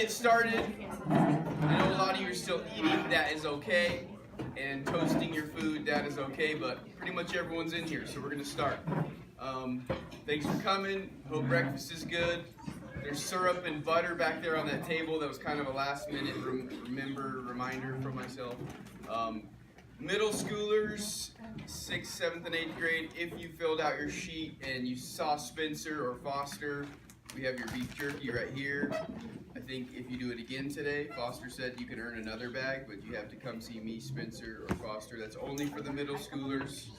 get started, I know a lot of you are still eating. That is okay. And toasting your food, that is okay. But pretty much everyone's in here, so we're going to start. Thanks for coming. Hope breakfast is good. There's syrup and butter back there on that table. That was kind of a last minute reminder from myself. Middle schoolers, 6th, 7th, and 8th grade, if you filled out your sheet and you saw Spencer or Foster, we have your beef jerky right here. I think if you do it again today, Foster said you can earn another bag, but you have to come see me, Spencer, or Foster. That's only for the middle schoolers.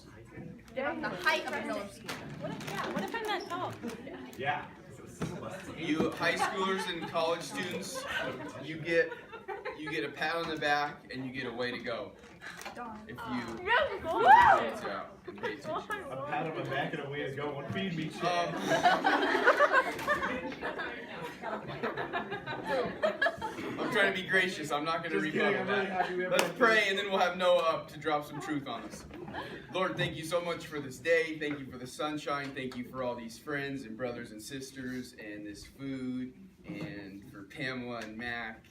The height of a middle schooler. What if I'm not tall? Yeah. You high schoolers and college students, you get a pat on the back and you get a way to go. If you out and pay attention. A pat on the back and a way to go. One feed me, Chad. I'm trying to be gracious. I'm not going to Just kidding, rebuttal I'm really happy we that. have Let's pray and then we'll have Noah up to drop some truth on us. Lord, thank you so much for this day. Thank you for the sunshine. Thank you for all these friends and brothers and sisters and this food and for Pamela and Mac.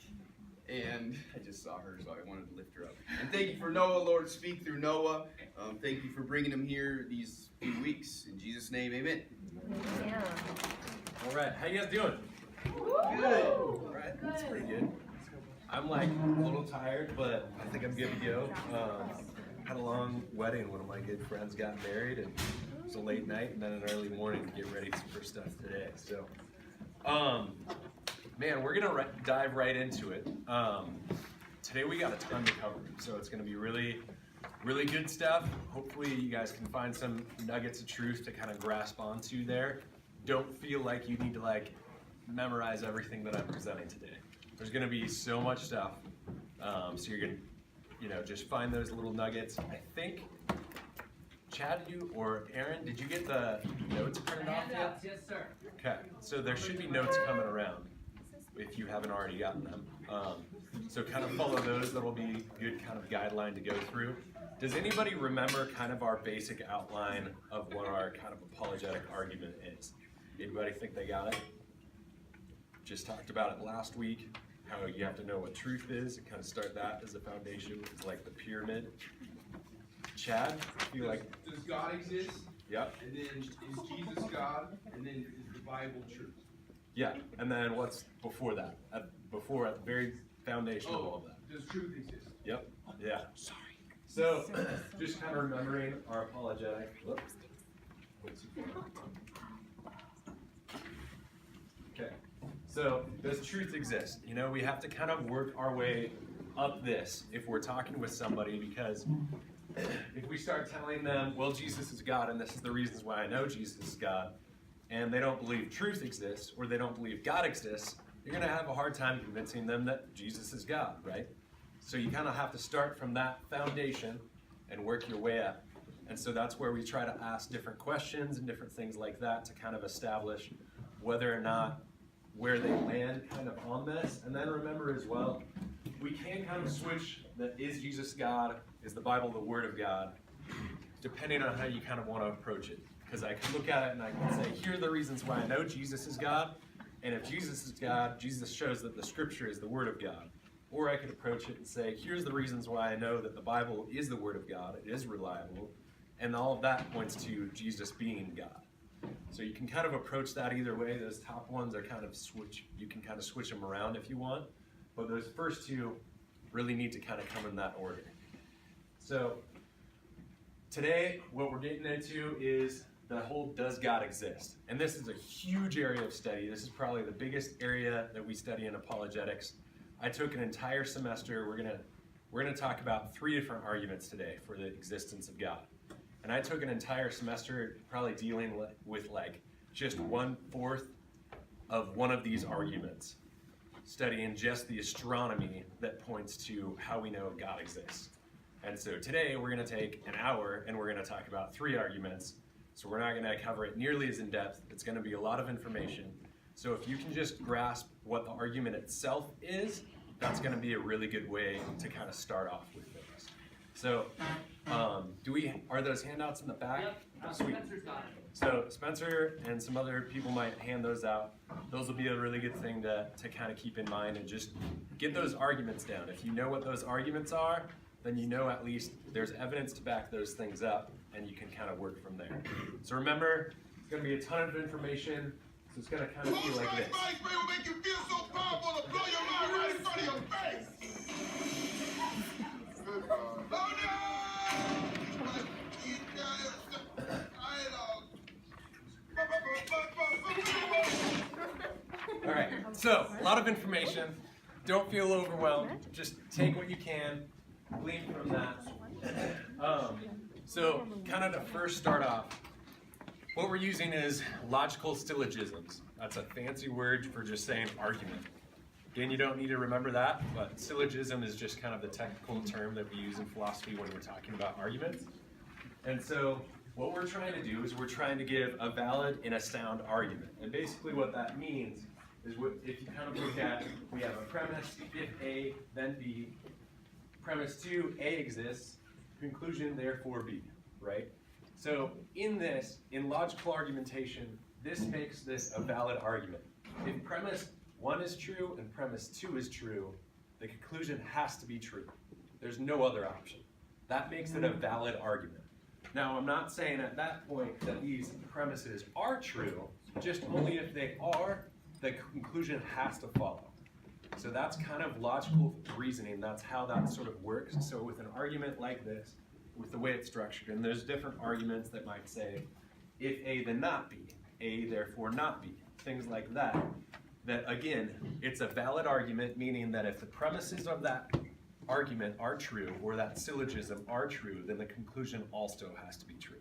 And I just saw her, so I wanted to lift her up. And thank you for Noah, Lord. Speak through Noah. Thank you for bringing him here these few weeks. In Jesus' name, amen. Yeah. All right, how you guys doing? Good. All right, that's pretty good. I'm like a little tired, but I think I'm good to go. Had a long wedding. One of my good friends got married, and it was a late night and then an early morning to get ready for stuff today. So, man, we're gonna dive right into it. Today we got a ton to cover, so it's gonna be really good stuff. Hopefully you guys can find some nuggets of truth to kind of grasp onto there. Don't feel like you need to memorize everything that I'm presenting today. There's gonna be so much stuff, so you're gonna, just find those little nuggets. I think, Chad, or Aaron, did you get the notes printed off yet? Yes, sir. Okay, so there should be notes coming around if you haven't already gotten them. So kind of follow those. That'll be a good kind of guideline to go through. Does anybody remember kind of our basic outline of what our kind of apologetic argument is? Anybody think they got it? Just talked about it last week, how you have to know what truth is and kind of start that as a foundation. It's like the pyramid. Chad, you like? Does God exist? Yep. And then is Jesus God? And then is the Bible truth? Yeah, and then what's before that? At the very foundation of all that. Does truth exist? Yep. Yeah. Sorry. So, just kind of remembering our apologetic. Whoops. Okay. So, does truth exist? We have to kind of work our way up this if we're talking with somebody, because if we start telling them, well, Jesus is God, and this is the reasons why I know Jesus is God, and they don't believe truth exists, or they don't believe God exists, you're going to have a hard time convincing them that Jesus is God, right? So you kind of have to start from that foundation and work your way up. And so that's where we try to ask different questions and different things like that to kind of establish whether or not where they land kind of on this. And then remember as well, we can kind of switch that is Jesus God, is the Bible the Word of God, depending on how you kind of want to approach it. Because I can look at it and I can say, here are the reasons why I know Jesus is God. And if Jesus is God, Jesus shows that the Scripture is the Word of God. Or I could approach it and say, here's the reasons why I know that the Bible is the Word of God, it is reliable, and all of that points to Jesus being God. So you can kind of approach that either way. Those top ones are kind of you can kind of switch them around if you want, but those first two really need to kind of come in that order. So today, what we're getting into is the whole does God exist? And this is a huge area of study. This is probably the biggest area that we study in apologetics. I took an entire semester. We're gonna talk about 3 different arguments today for the existence of God. And I took an entire semester probably dealing with just 1/4 of one of these arguments, studying just the astronomy that points to how we know God exists. And so today we're gonna take an hour and we're gonna talk about 3 arguments. So we're not gonna cover it nearly as in depth. It's gonna be a lot of information. So if you can just grasp what the argument itself is, that's going to be a really good way to kind of start off with things. So, are those handouts in the back? Yep, Sweet. Spencer's got it. So Spencer and some other people might hand those out. Those will be a really good thing to kind of keep in mind and just get those arguments down. If you know what those arguments are, then you know at least there's evidence to back those things up and you can kind of work from there. So remember, it's going to be a ton of information, so it's going to kind of feel like this. will make you feel so powerful to blow your mind right in front of your face. Oh All right, so a lot of information. Don't feel overwhelmed. Just take what you can, glean from that. So kind of to first start off, what we're using is logical syllogisms. That's a fancy word for just saying argument. Again, you don't need to remember that, but syllogism is just kind of the technical term that we use in philosophy when we're talking about arguments. And so what we're trying to do is we're trying to give a valid and a sound argument. And basically what that means is if you kind of look at, we have a premise, if A, then B. Premise 2, A exists, conclusion, therefore B, right? So in logical argumentation, this makes this a valid argument. If premise 1 is true and premise 2 is true, the conclusion has to be true. There's no other option. That makes it a valid argument. Now, I'm not saying at that point that these premises are true, just only if they are, the conclusion has to follow. So that's kind of logical reasoning. That's how that sort of works. So with an argument like this, with the way it's structured, and there's different arguments that might say, if A, then not B, A, therefore not B, things like that. That again, it's a valid argument, meaning that if the premises of that argument are true, or that syllogism are true, then the conclusion also has to be true.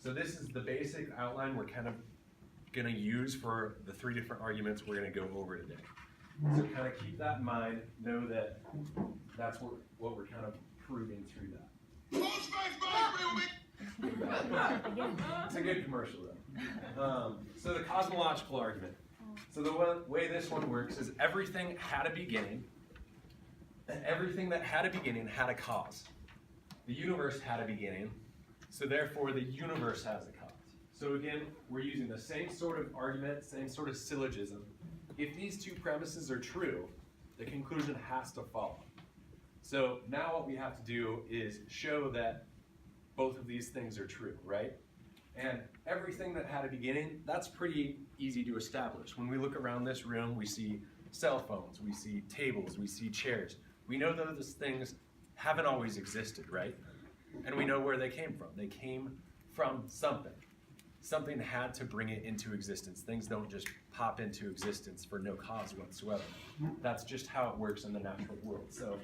So this is the basic outline we're kind of going to use for the 3 different arguments we're going to go over today. So kind of keep that in mind, know that that's what we're kind of proving through that. It's a good commercial though. So the cosmological argument. So the way this one works is everything had a beginning, and everything that had a beginning had a cause. The universe had a beginning, so therefore the universe has a cause. So again, we're using the same sort of argument, same sort of syllogism. If these 2 premises are true, the conclusion has to follow. So now what we have to do is show that both of these things are true, right? And everything that had a beginning, that's pretty easy to establish. When we look around this room, we see cell phones, we see tables, we see chairs. We know those things haven't always existed, right? And we know where they came from. They came from something. Something had to bring it into existence. Things don't just pop into existence for no cause whatsoever. That's just how it works in the natural world. So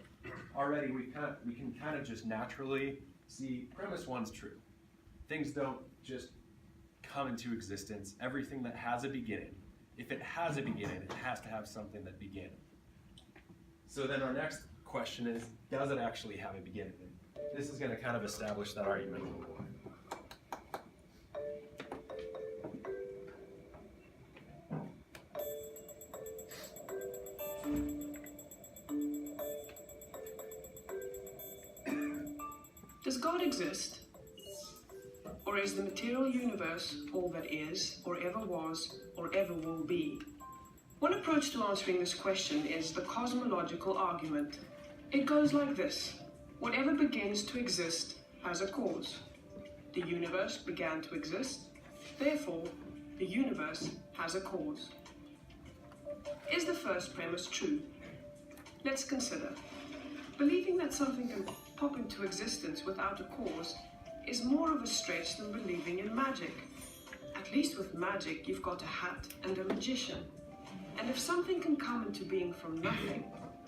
already we can kind of just naturally see premise 1's true. Things don't just come into existence. Everything that has a beginning, if it has a beginning, it has to have something that began. So then our next question is, does it actually have a beginning? This is going to kind of establish that argument. Does God exist? Or is the material universe all that is, or ever was, or ever will be? One approach to answering this question is the cosmological argument. It goes like this. Whatever begins to exist has a cause. The universe began to exist, therefore, the universe has a cause. Is the first premise true? Let's consider. Believing that something can pop into existence without a cause is more of a stretch than believing in magic. At least with magic, you've got a hat and a magician. And if something can come into being from nothing,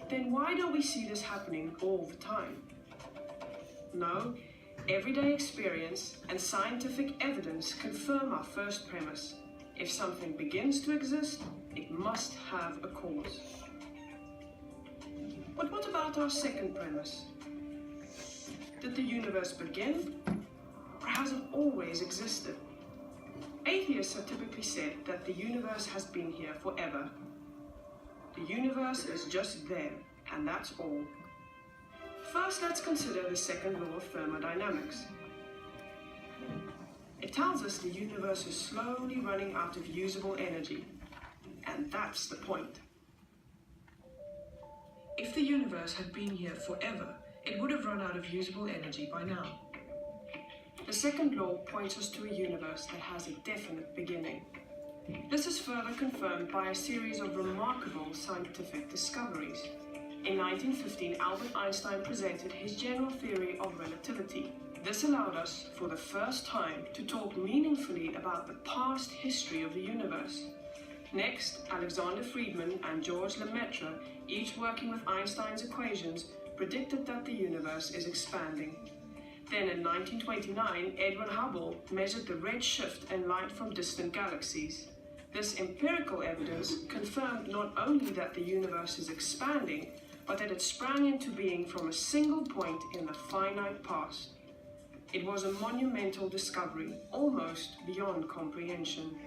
then why don't we see this happening all the time? No, everyday experience and scientific evidence confirm our first premise. If something begins to exist, it must have a cause. But what about our second premise? Did the universe begin, or has it always existed? Atheists have typically said that the universe has been here forever. The universe is just there, and that's all. First, let's consider the second law of thermodynamics. It tells us the universe is slowly running out of usable energy. And that's the point. If the universe had been here forever, it would have run out of usable energy by now. The second law points us to a universe that has a definite beginning. This is further confirmed by a series of remarkable scientific discoveries. In 1915, Albert Einstein presented his general theory of relativity. This allowed us, for the first time, to talk meaningfully about the past history of the universe. Next, Alexander Friedmann and George Lemaitre, each working with Einstein's equations, predicted that the universe is expanding. Then in 1929, Edwin Hubble measured the red shift in light from distant galaxies. This empirical evidence confirmed not only that the universe is expanding, but that it sprang into being from a single point in the finite past. It was a monumental discovery, almost beyond comprehension.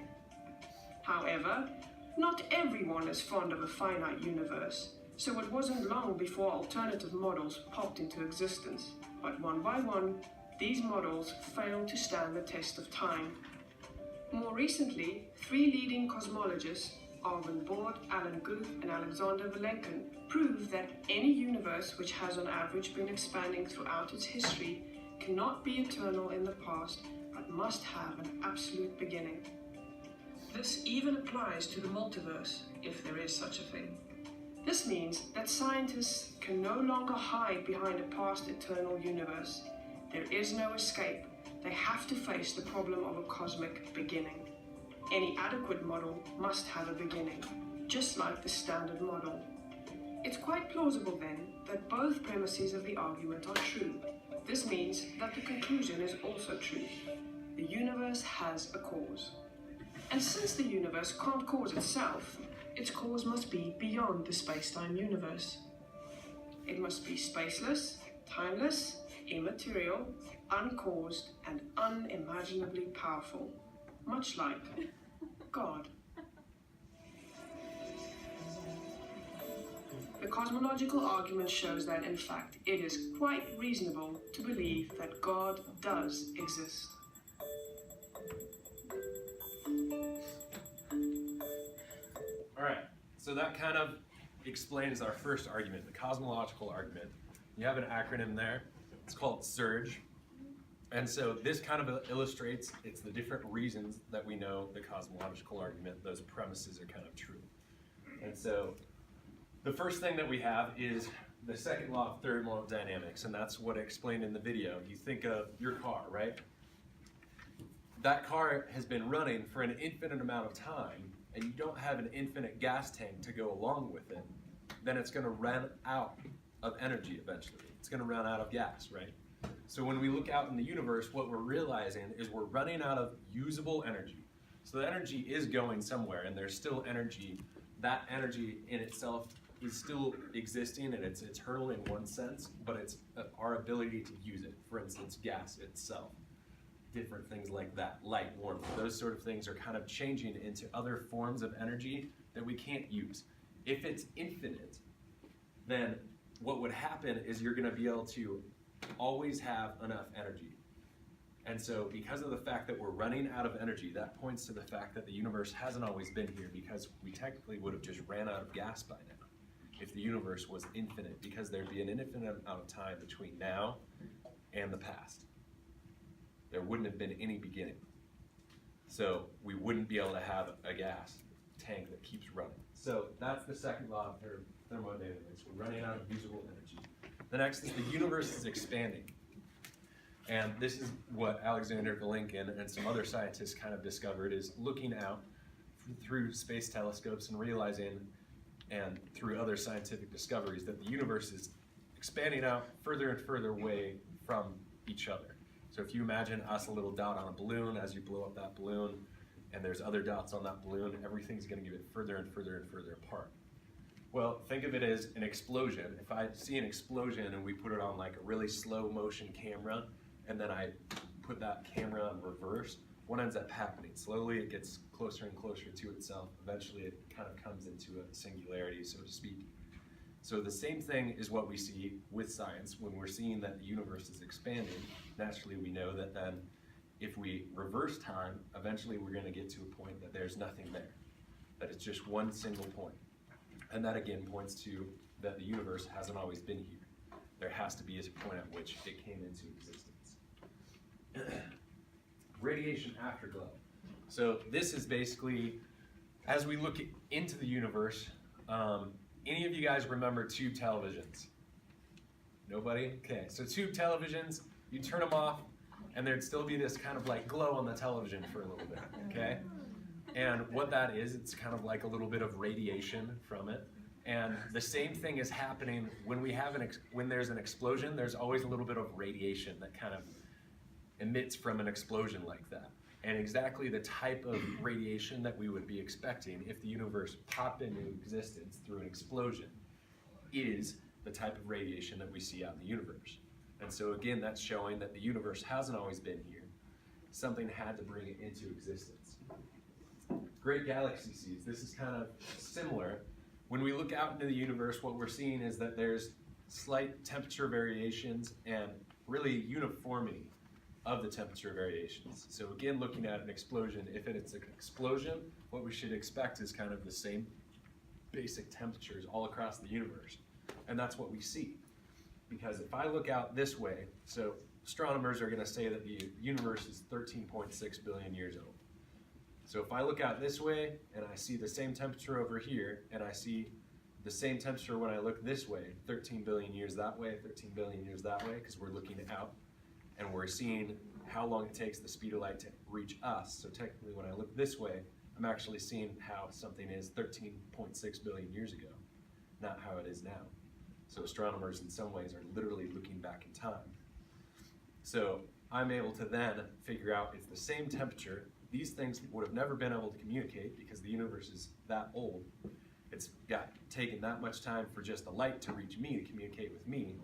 However, not everyone is fond of a finite universe, so it wasn't long before alternative models popped into existence. But one by one, these models failed to stand the test of time. More recently, three leading cosmologists, Alvin Board, Alan Guth, and Alexander Vilenkin, proved that any universe which has on average been expanding throughout its history cannot be eternal in the past, but must have an absolute beginning. This even applies to the multiverse, if there is such a thing. This means that scientists can no longer hide behind a past eternal universe. There is no escape. They have to face the problem of a cosmic beginning. Any adequate model must have a beginning, just like the standard model. It's quite plausible then that both premises of the argument are true. This means that the conclusion is also true. The universe has a cause. And since the universe can't cause itself, its cause must be beyond the space-time universe. It must be spaceless, timeless, immaterial, uncaused, and unimaginably powerful, much like God. The cosmological argument shows that, in fact, it is quite reasonable to believe that God does exist. All right, so that kind of explains our first argument, the cosmological argument. You have an acronym there. It's called SURGE. And so this kind of illustrates it's the different reasons that we know the cosmological argument, those premises are kind of true. And so the first thing that we have is the second law of thermodynamics, and that's what I explained in the video. You think of your car, right? That car has been running for an infinite amount of time, and you don't have an infinite gas tank to go along with it, then it's going to run out of energy eventually. It's going to run out of gas, right? So when we look out in the universe, what we're realizing is we're running out of usable energy. So the energy is going somewhere, and there's still energy. That energy in itself is still existing, and it's eternal in one sense, but it's our ability to use it. For instance, gas itself. Different things like that, light, warmth, those sort of things are kind of changing into other forms of energy that we can't use. If it's infinite, then what would happen is you're going to be able to always have enough energy. And so because of the fact that we're running out of energy, that points to the fact that the universe hasn't always been here, because we technically would have just ran out of gas by now if the universe was infinite, because there'd be an infinite amount of time between now and the past. There wouldn't have been any beginning. So we wouldn't be able to have a gas tank that keeps running. So that's the second law of thermodynamics. We're running out of usable energy. The next is the universe is expanding. And this is what Alexander Vilenkin and some other scientists kind of discovered, is looking out through space telescopes and realizing, and through other scientific discoveries, that the universe is expanding out further and further away from each other. So if you imagine us a little dot on a balloon, as you blow up that balloon, and there's other dots on that balloon, everything's going to get further and further and further apart. Well, think of it as an explosion. If I see an explosion and we put it on like a really slow motion camera, and then I put that camera in reverse, what ends up happening? Slowly it gets closer and closer to itself. Eventually it kind of comes into a singularity, so to speak. So the same thing is what we see with science when we're seeing that the universe is expanding. Naturally, we know that then if we reverse time, eventually we're going to get to a point that there's nothing there, that it's just one single point. And that again points to that the universe hasn't always been here. There has to be a point at which it came into existence. Radiation afterglow. So this is basically, as we look into the universe, any of you guys remember tube televisions? Nobody? Okay, so tube televisions, you turn them off, and there'd still be this kind of like glow on the television for a little bit, okay? And what that is, it's kind of like a little bit of radiation from it. And the same thing is happening when we have when there's an explosion, there's always a little bit of radiation that kind of emits from an explosion like that. And exactly the type of radiation that we would be expecting if the universe popped into existence through an explosion is the type of radiation that we see out in the universe. And so again, that's showing that the universe hasn't always been here. Something had to bring it into existence. Great galaxy seeds, this is kind of similar. When we look out into the universe, what we're seeing is that there's slight temperature variations and really uniformity of the temperature variations. So again, looking at an explosion, if it's an explosion, what we should expect is kind of the same basic temperatures all across the universe. And that's what we see. Because if I look out this way, so astronomers are going to say that the universe is 13.6 billion years old. So if I look out this way and I see the same temperature over here, and I see the same temperature when I look this way, 13 billion years that way, 13 billion years that way, because we're looking out and we're seeing how long it takes the speed of light to reach us. So technically when I look this way, I'm actually seeing how something is 13.6 billion years ago, not how it is now. So astronomers in some ways are literally looking back in time. So I'm able to then figure out it's the same temperature. These things would have never been able to communicate because the universe is that old. It's got taken that much time for just the light to reach me to communicate with me.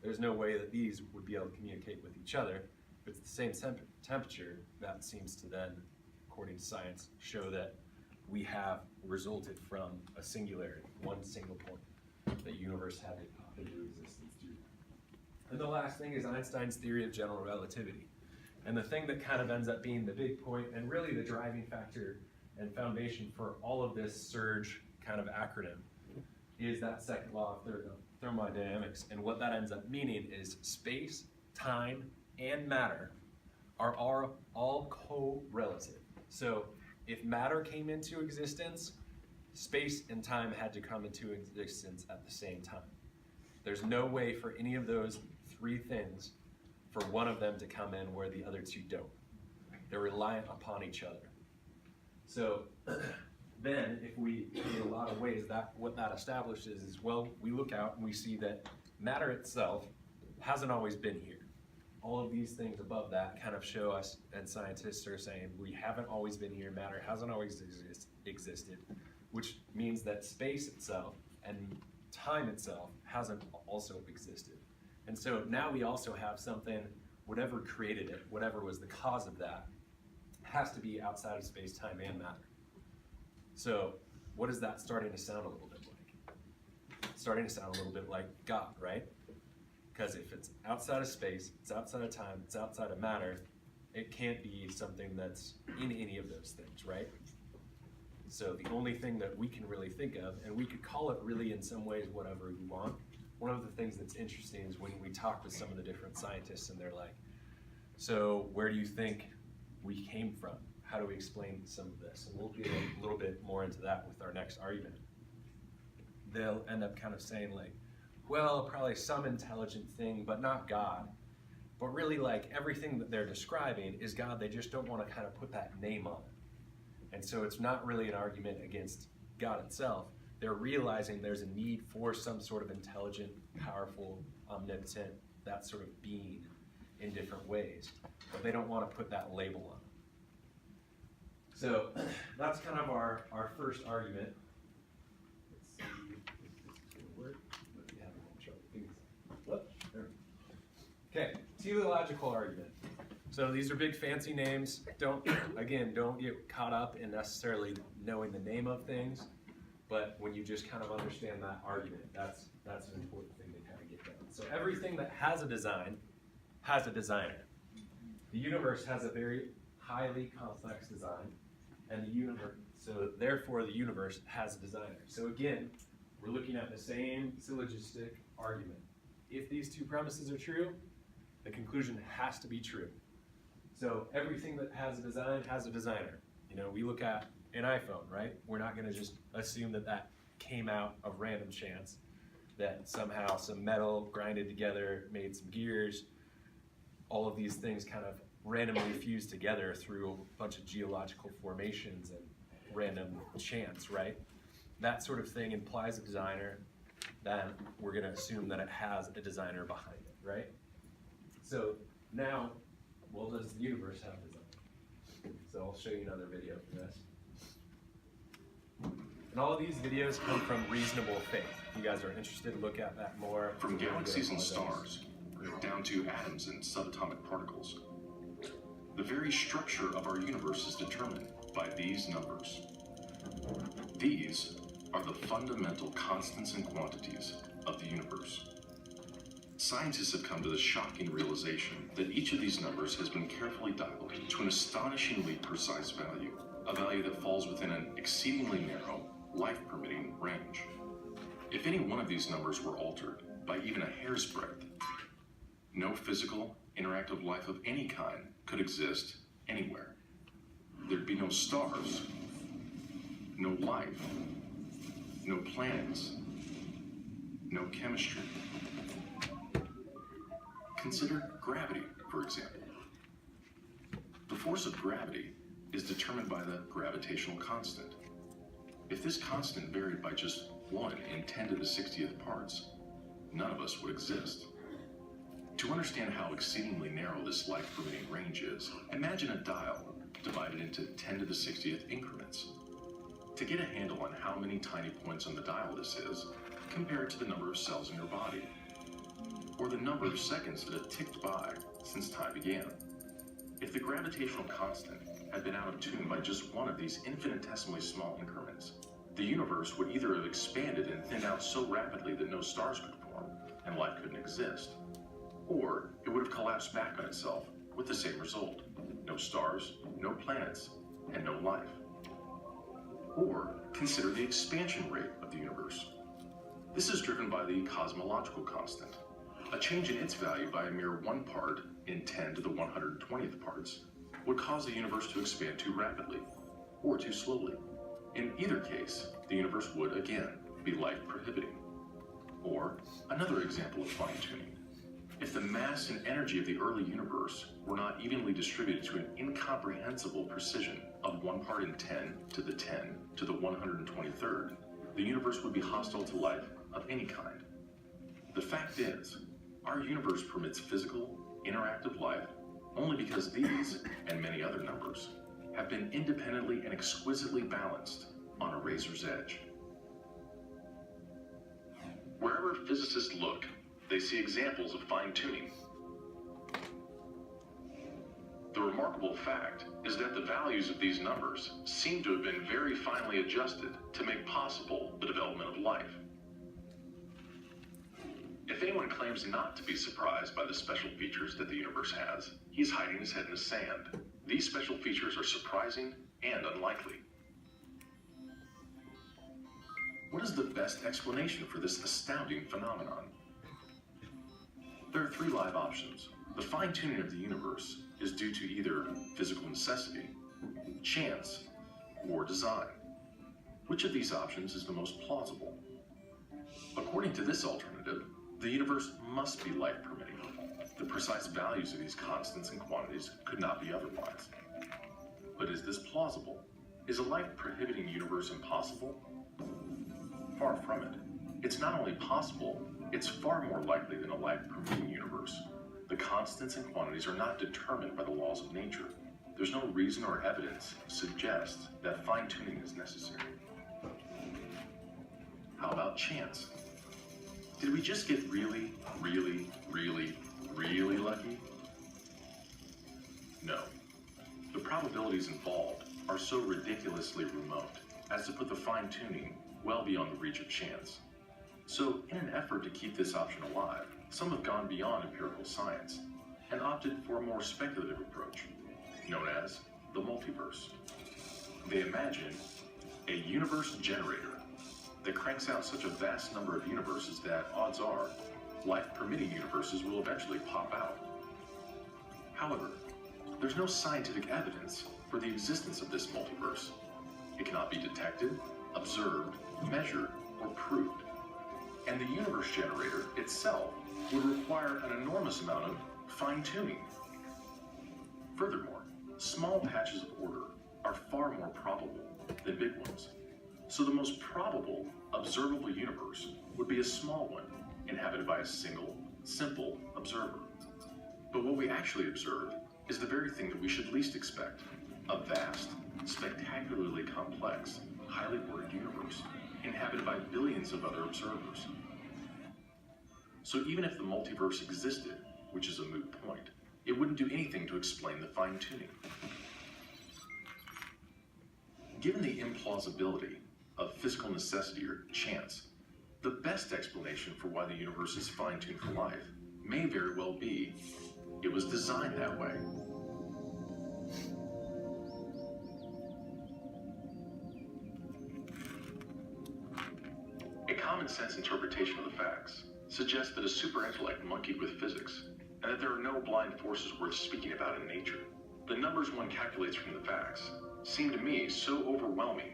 There's no way that these would be able to communicate with each other. If it's the same temperature, that seems to then, according to science, show that we have resulted from a singularity, one single point. The universe had to pop into existence due to that. And the last thing is Einstein's theory of general relativity. And the thing that kind of ends up being the big point and really the driving factor and foundation for all of this SURGE kind of acronym is that second law of thermodynamics. And what that ends up meaning is space, time, and matter are all correlative. So if matter came into existence, space and time had to come into existence at the same time. There's no way for any of those three things for one of them to come in where the other two don't. They're reliant upon each other. So then if we, in a lot of ways, what that establishes is, well, we look out and we see that matter itself hasn't always been here. All of these things above that kind of show us, and scientists are saying, we haven't always been here, matter hasn't always existed, which means that space itself and time itself hasn't also existed. And so now we also have something, whatever created it, whatever was the cause of that, has to be outside of space, time, and matter. So what is that starting to sound a little bit like? It's starting to sound a little bit like God, right? Because if it's outside of space, it's outside of time, it's outside of matter, it can't be something that's in any of those things, right? So the only thing that we can really think of, and we could call it really in some ways whatever we want. One of the things that's interesting is when we talk with some of the different scientists and they're like, so where do you think we came from? How do we explain some of this? And we'll get a little bit more into that with our next argument. They'll end up kind of saying like, well, probably some intelligent thing, but not God. But really like everything that they're describing is God, they just don't want to kind of put that name on it. And so it's not really an argument against God itself. They're realizing there's a need for some sort of intelligent, powerful, omnipotent, that sort of being in different ways. But they don't want to put that label on it. So that's kind of our first argument. Let's see if it's going to work. Yeah, I'm having trouble. Whoop, there we go. Okay, teleological argument. So these are big fancy names. Don't get caught up in necessarily knowing the name of things. but when you just kind of understand that argument, that's an important thing to kind of get down. So everything that has a design has a designer. The universe has a very highly complex design, and so therefore the universe has a designer. So again, we're looking at the same syllogistic argument. If these two premises are true, the conclusion has to be true. So everything that has a design has a designer. You know, we look at an iPhone, right? We're not going to just assume that that came out of random chance, that somehow some metal grinded together, made some gears, all of these things kind of randomly fused together through a bunch of geological formations and random chance, right? That sort of thing implies a designer, then we're going to assume that it has a designer behind it, right? So now, well, does the universe have a design? So I'll show you another video for this. And all of these videos come from Reasonable Faith. If you guys are interested, look at that more. From galaxies and stars, down to atoms and subatomic particles, the very structure of our universe is determined by these numbers. These are the fundamental constants and quantities of the universe. Scientists have come to the shocking realization that each of these numbers has been carefully dialed to an astonishingly precise value, a value that falls within an exceedingly narrow, life-permitting range. If any one of these numbers were altered by even a hair's breadth, no physical, interactive life of any kind could exist anywhere. There'd be no stars, no life, no planets, no chemistry. Consider gravity, for example. The force of gravity is determined by the gravitational constant. If this constant varied by just 1 in 10 to the 60th parts, none of us would exist. To understand how exceedingly narrow this life-permitting range is, imagine a dial divided into 10 to the 60th increments. To get a handle on how many tiny points on the dial this is, compare it to the number of cells in your body, or the number of seconds that have ticked by since time began. If the gravitational constant had been out of tune by just one of these infinitesimally small increments, the universe would either have expanded and thinned out so rapidly that no stars could form and life couldn't exist, or it would have collapsed back on itself with the same result: no stars, no planets, and no life. Or consider the expansion rate of the universe. This is driven by the cosmological constant. A change in its value by a mere 1 part in 10 to the 120th parts would cause the universe to expand too rapidly or too slowly. In either case, the universe would again be life-prohibiting. Or another example of fine-tuning. If the mass and energy of the early universe were not evenly distributed to an incomprehensible precision of 1 part in 10 to the 10 to the 123rd, the universe would be hostile to life of any kind. The fact is, our universe permits physical, interactive life only because these, and many other numbers, have been independently and exquisitely balanced on a razor's edge. Wherever physicists look, they see examples of fine-tuning. The remarkable fact is that the values of these numbers seem to have been very finely adjusted to make possible the development of life. If anyone claims not to be surprised by the special features that the universe has, he's hiding his head in the sand. These special features are surprising and unlikely. What is the best explanation for this astounding phenomenon? There are 3 live options. The fine-tuning of the universe is due to either physical necessity, chance, or design. Which of these options is the most plausible? According to this alternative, the universe must be life-permitting. The precise values of these constants and quantities could not be otherwise. But is this plausible? Is a life-prohibiting universe impossible? Far from it. It's not only possible, it's far more likely than a life-permitting universe. The constants and quantities are not determined by the laws of nature. There's no reason or evidence to suggest that fine-tuning is necessary. How about chance? Did we just get really, really, really, really lucky? No. The probabilities involved are so ridiculously remote as to put the fine-tuning well beyond the reach of chance. So, in an effort to keep this option alive, some have gone beyond empirical science and opted for a more speculative approach, known as the multiverse. They imagine a universe generator that cranks out such a vast number of universes that, odds are, life-permitting universes will eventually pop out. However, there's no scientific evidence for the existence of this multiverse. It cannot be detected, observed, measured, or proved. And the universe generator itself would require an enormous amount of fine-tuning. Furthermore, small patches of order are far more probable than big ones. So the most probable observable universe would be a small one, inhabited by a single, simple observer. But what we actually observe is the very thing that we should least expect: a vast, spectacularly complex, highly ordered universe, inhabited by billions of other observers. So even if the multiverse existed, which is a moot point, it wouldn't do anything to explain the fine-tuning. Given the implausibility of physical necessity or chance, the best explanation for why the universe is fine-tuned for life may very well be it was designed that way. A common sense interpretation of the facts suggests that a super intellect monkeyed with physics, and that there are no blind forces worth speaking about in nature. The numbers one calculates from the facts seem to me so overwhelming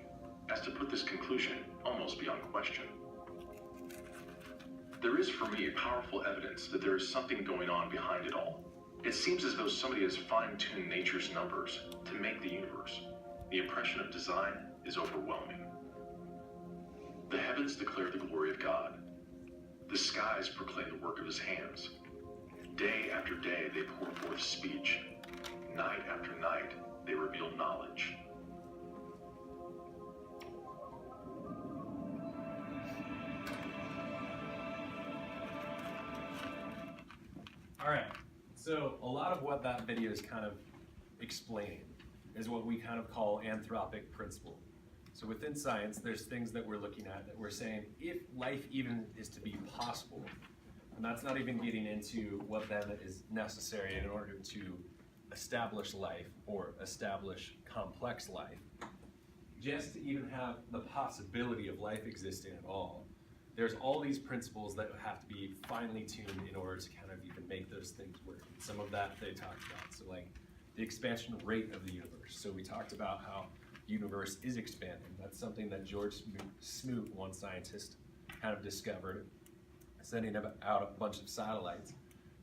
as to put this conclusion almost beyond question. There is for me powerful evidence that there is something going on behind it all. It seems as though somebody has fine-tuned nature's numbers to make the universe. The impression of design is overwhelming. The heavens declare the glory of God. The skies proclaim the work of his hands. Day after day they pour forth speech. Night after night they reveal knowledge. All right, so a lot of what that video is kind of explaining is what we kind of call anthropic principle. So within science, there's things that we're looking at that we're saying, if life even is to be possible, and that's not even getting into what then is necessary in order to establish life or establish complex life, just to even have the possibility of life existing at all, there's all these principles that have to be finely tuned in order to kind of even make those things work. And some of that they talked about. So like the expansion rate of the universe. So we talked about how the universe is expanding. That's something that George Smoot, one scientist, kind of discovered, sending out a bunch of satellites.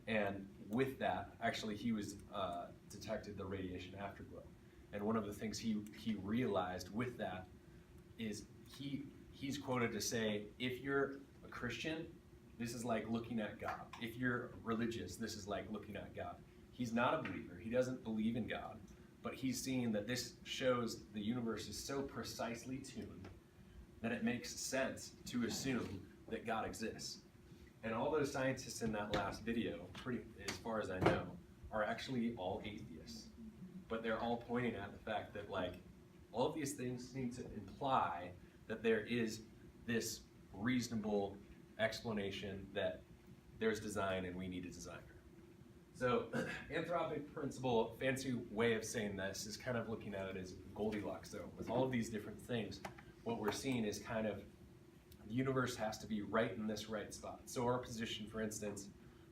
And with that, actually he was detected the radiation afterglow. And one of the things he realized with that is he's quoted to say, if you're a Christian, this is like looking at God. If you're religious, this is like looking at God. He's not a believer. He doesn't believe in God, but he's seeing that this shows the universe is so precisely tuned that it makes sense to assume that God exists. And all those scientists in that last video, as far as I know, are actually all atheists. But they're all pointing at the fact that like all of these things seem to imply that there is this reasonable explanation that there's design and we need a designer. So anthropic principle, fancy way of saying this, is kind of looking at it as Goldilocks zone. With all of these different things, what we're seeing is kind of the universe has to be right in this right spot. So our position, for instance,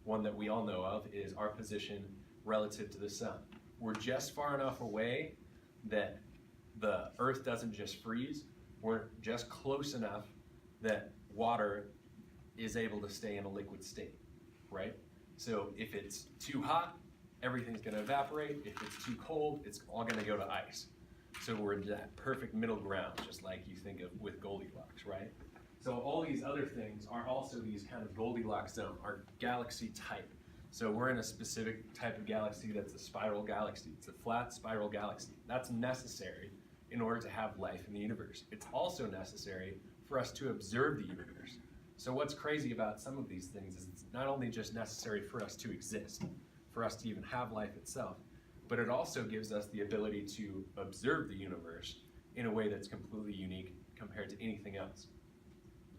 one that we all know of, is our position relative to the sun. We're just far enough away that the Earth doesn't just freeze. We're just close enough that water is able to stay in a liquid state, right? So if it's too hot, everything's gonna evaporate. If it's too cold, it's all gonna go to ice. So we're in that perfect middle ground, just like you think of with Goldilocks, right? So all these other things are also these kind of Goldilocks zone, our galaxy type. So we're in a specific type of galaxy that's a spiral galaxy. It's a flat spiral galaxy. That's necessary in order to have life in the universe. It's also necessary for us to observe the universe. So what's crazy about some of these things is it's not only just necessary for us to exist, for us to even have life itself, but it also gives us the ability to observe the universe in a way that's completely unique compared to anything else.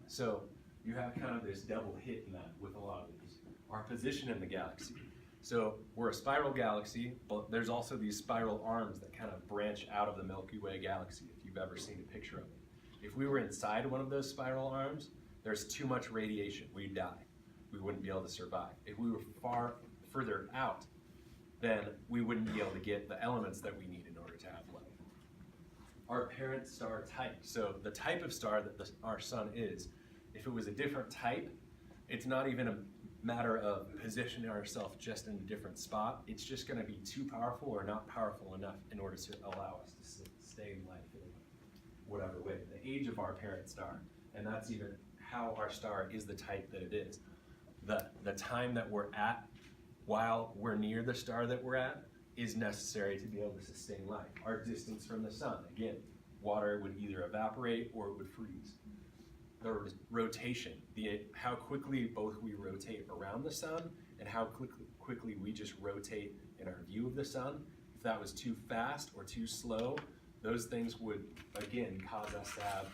So you have kind of this double hit in that with a lot of these. Our position in the galaxy. So we're a spiral galaxy, but there's also these spiral arms that kind of branch out of the Milky Way galaxy, if you've ever seen a picture of it. If we were inside one of those spiral arms, there's too much radiation, we'd die. We wouldn't be able to survive. If we were far further out, then we wouldn't be able to get the elements that we need in order to have life. Our parent star type. So the type of star that our sun is, if it was a different type, it's not even a matter of positioning ourselves just in a different spot. It's just going to be too powerful or not powerful enough in order to allow us to stay in life in whatever way. The age of our parent star, and that's even how our star is the type that it is. The time that we're at while we're near the star that we're at is necessary to be able to sustain life. Our distance from the sun, again, water would either evaporate or it would freeze. The rotation, how quickly both we rotate around the sun and how quickly we just rotate in our view of the sun. If that was too fast or too slow, those things would, again, cause us to have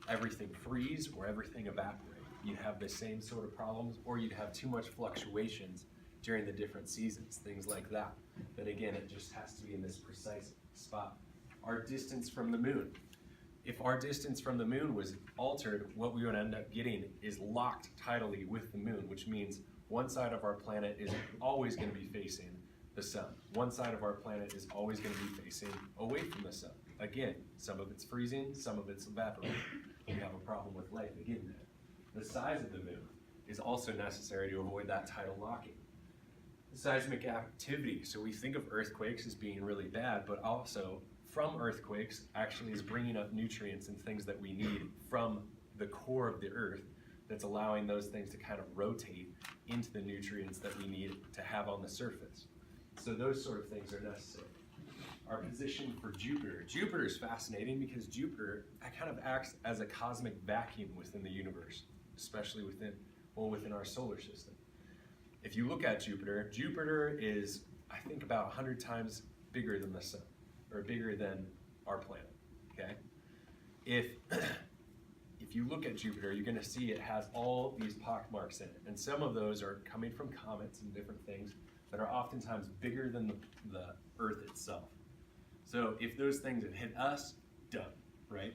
everything freeze or everything evaporate. You'd have the same sort of problems, or you'd have too much fluctuations during the different seasons, things like that. But again, it just has to be in this precise spot. Our distance from the moon. If our distance from the moon was altered, what we would end up getting is locked tidally with the moon, which means one side of our planet is always going to be facing the sun. One side of our planet is always going to be facing away from the sun. Again, some of it's freezing, some of it's evaporating. We have a problem with life again there. The size of the moon is also necessary to avoid that tidal locking. The seismic activity, so we think of earthquakes as being really bad, but also from earthquakes actually is bringing up nutrients and things that we need from the core of the earth that's allowing those things to kind of rotate into the nutrients that we need to have on the surface. So those sort of things are necessary. Our position for Jupiter. Jupiter is fascinating because Jupiter kind of acts as a cosmic vacuum within the universe, especially within our solar system. If you look at Jupiter, Jupiter is, I think, about 100 times bigger than the sun, or bigger than our planet, okay? If you look at Jupiter, you're gonna see it has all these pock marks in it, and some of those are coming from comets and different things that are oftentimes bigger than the Earth itself. So if those things have hit us, done, right?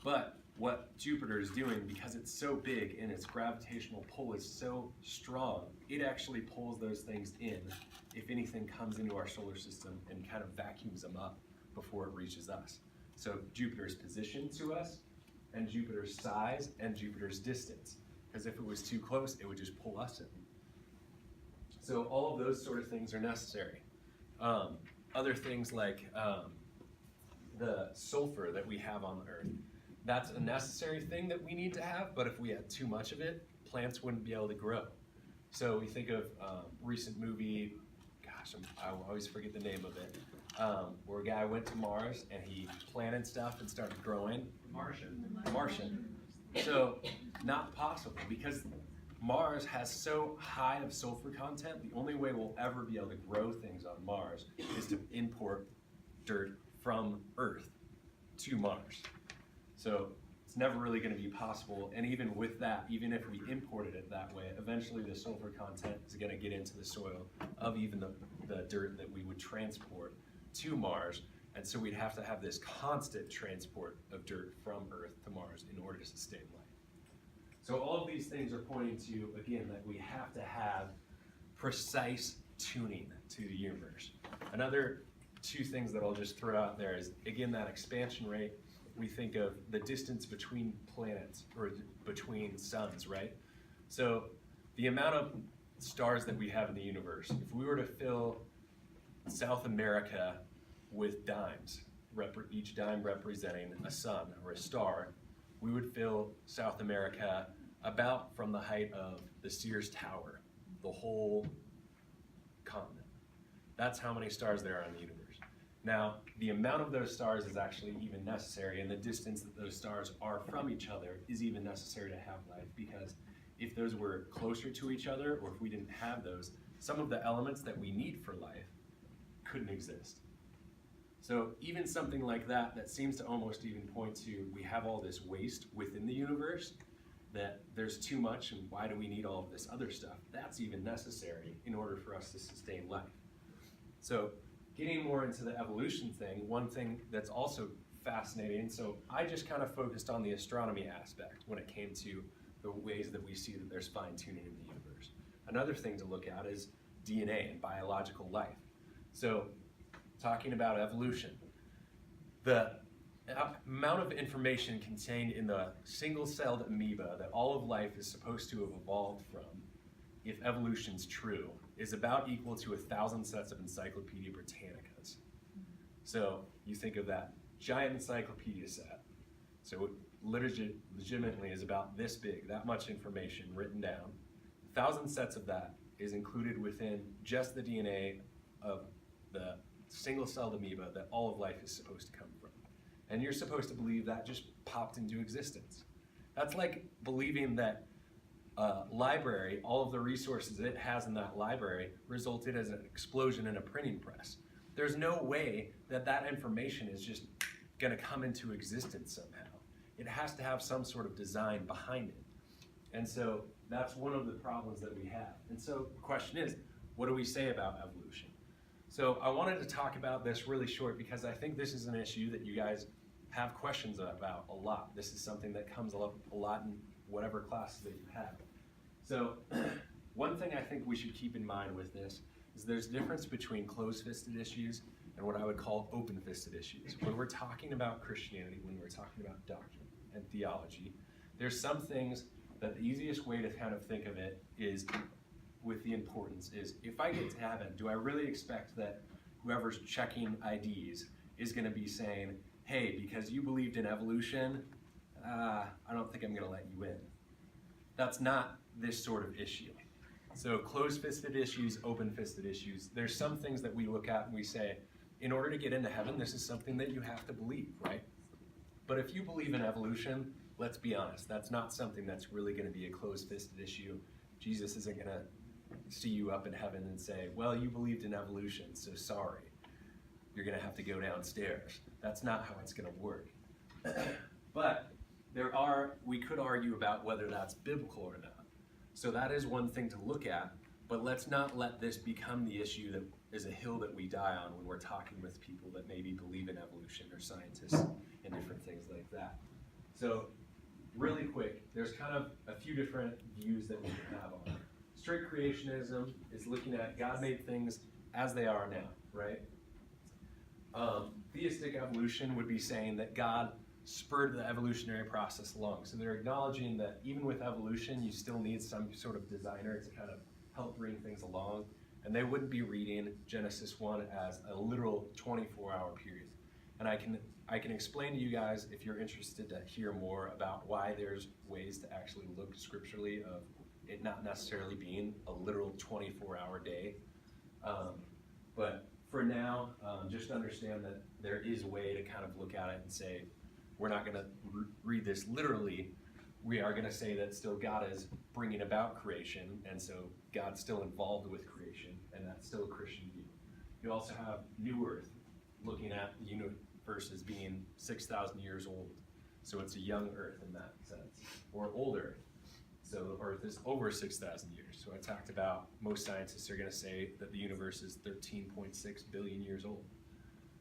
But what Jupiter is doing, because it's so big and its gravitational pull is so strong, it actually pulls those things in if anything comes into our solar system and kind of vacuums them up before it reaches us. So Jupiter's position to us, and Jupiter's size, and Jupiter's distance. Because if it was too close, it would just pull us in. So all of those sort of things are necessary. Other things like the sulfur that we have on the Earth. That's a necessary thing that we need to have, but if we had too much of it, plants wouldn't be able to grow. So we think of recent movie, gosh, I always forget the name of it, where a guy went to Mars and he planted stuff and started growing. Martian. So not possible, because Mars has so high of sulfur content, the only way we'll ever be able to grow things on Mars is to import dirt from Earth to Mars. So it's never really going to be possible, and even with that, even if we imported it that way, eventually the sulfur content is going to get into the soil of even the dirt that we would transport to Mars, and so we'd have to have this constant transport of dirt from Earth to Mars in order to sustain life. So all of these things are pointing to, again, that we have to have precise tuning to the universe. Another two things that I'll just throw out there is, again, that expansion rate. We think of the distance between planets, or between suns, right? So the amount of stars that we have in the universe, if we were to fill South America with dimes, each dime representing a sun or a star, we would fill South America about from the height of the Sears Tower, the whole continent. That's how many stars there are in the universe. Now, the amount of those stars is actually even necessary, and the distance that those stars are from each other is even necessary to have life, because if those were closer to each other, or if we didn't have those, some of the elements that we need for life couldn't exist. So even something like that seems to almost even point to, we have all this waste within the universe, that there's too much and why do we need all of this other stuff, that's even necessary in order for us to sustain life. So getting more into the evolution thing, one thing that's also fascinating, so I just kind of focused on the astronomy aspect when it came to the ways that we see that there's fine-tuning in the universe. Another thing to look at is DNA and biological life. So talking about evolution, the amount of information contained in the single-celled amoeba that all of life is supposed to have evolved from, if evolution's true, is about equal to 1,000 sets of Encyclopedia Britannicas. So you think of that giant encyclopedia set. So it legitimately is about this big, that much information written down. 1,000 sets of that is included within just the DNA of the single-celled amoeba that all of life is supposed to come from. And you're supposed to believe that just popped into existence. That's like believing that a library, all of the resources it has in that library, resulted as an explosion in a printing press. There's no way that that information is just gonna come into existence somehow. It has to have some sort of design behind it. And so that's one of the problems that we have. And so the question is, what do we say about evolution? So I wanted to talk about this really short because I think this is an issue that you guys have questions about a lot. This is something that comes up a lot in whatever classes that you have. So one thing I think we should keep in mind with this is there's a difference between closed-fisted issues and what I would call open-fisted issues. When we're talking about Christianity, when we're talking about doctrine and theology, there's some things that the easiest way to kind of think of it is with the importance is, if I get to heaven, do I really expect that whoever's checking IDs is gonna be saying, hey, because you believed in evolution, I don't think I'm gonna let you in. That's not this sort of issue. So closed-fisted issues, open-fisted issues, there's some things that we look at and we say, in order to get into heaven, this is something that you have to believe, right? But if you believe in evolution, let's be honest, that's not something that's really gonna be a closed-fisted issue. Jesus isn't gonna see you up in heaven and say, well, you believed in evolution, so sorry. You're gonna have to go downstairs. That's not how it's gonna work. But we could argue about whether that's biblical or not. So that is one thing to look at, but let's not let this become the issue that is a hill that we die on when we're talking with people that maybe believe in evolution or scientists and different things like that. So really quick, there's kind of a few different views that we can have on it. Strict creationism is looking at God made things as they are now, right? Theistic evolution would be saying that God spurred the evolutionary process along. So they're acknowledging that even with evolution, you still need some sort of designer to kind of help bring things along. And they wouldn't be reading Genesis 1 as a literal 24-hour period. And I can explain to you guys, if you're interested to hear more about why there's ways to actually look scripturally of it not necessarily being a literal 24-hour day. But for now, just understand that there is a way to kind of look at it and say, we're not going to read this literally. We are going to say that still God is bringing about creation, and so God's still involved with creation, and that's still a Christian view. You also have New Earth, looking at the universe as being 6,000 years old. So it's a young Earth in that sense, or old Earth. So the Earth is over 6,000 years. So I talked about most scientists are going to say that the universe is 13.6 billion years old.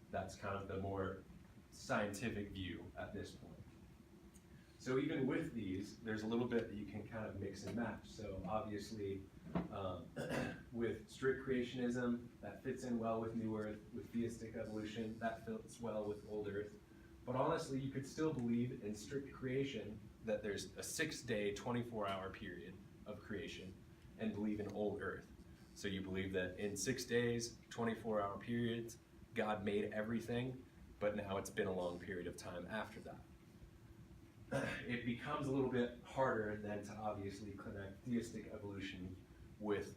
That's kind of the more scientific view at this point. So even with these, there's a little bit that you can kind of mix and match. So obviously, with strict creationism, that fits in well with New Earth. With theistic evolution, that fits well with Old Earth. But honestly, you could still believe in strict creation, that there's a 6-day, 24-hour period of creation, and believe in Old Earth. So you believe that in 6 days, 24-hour periods, God made everything, but now it's been a long period of time after that. It becomes a little bit harder then to obviously connect theistic evolution with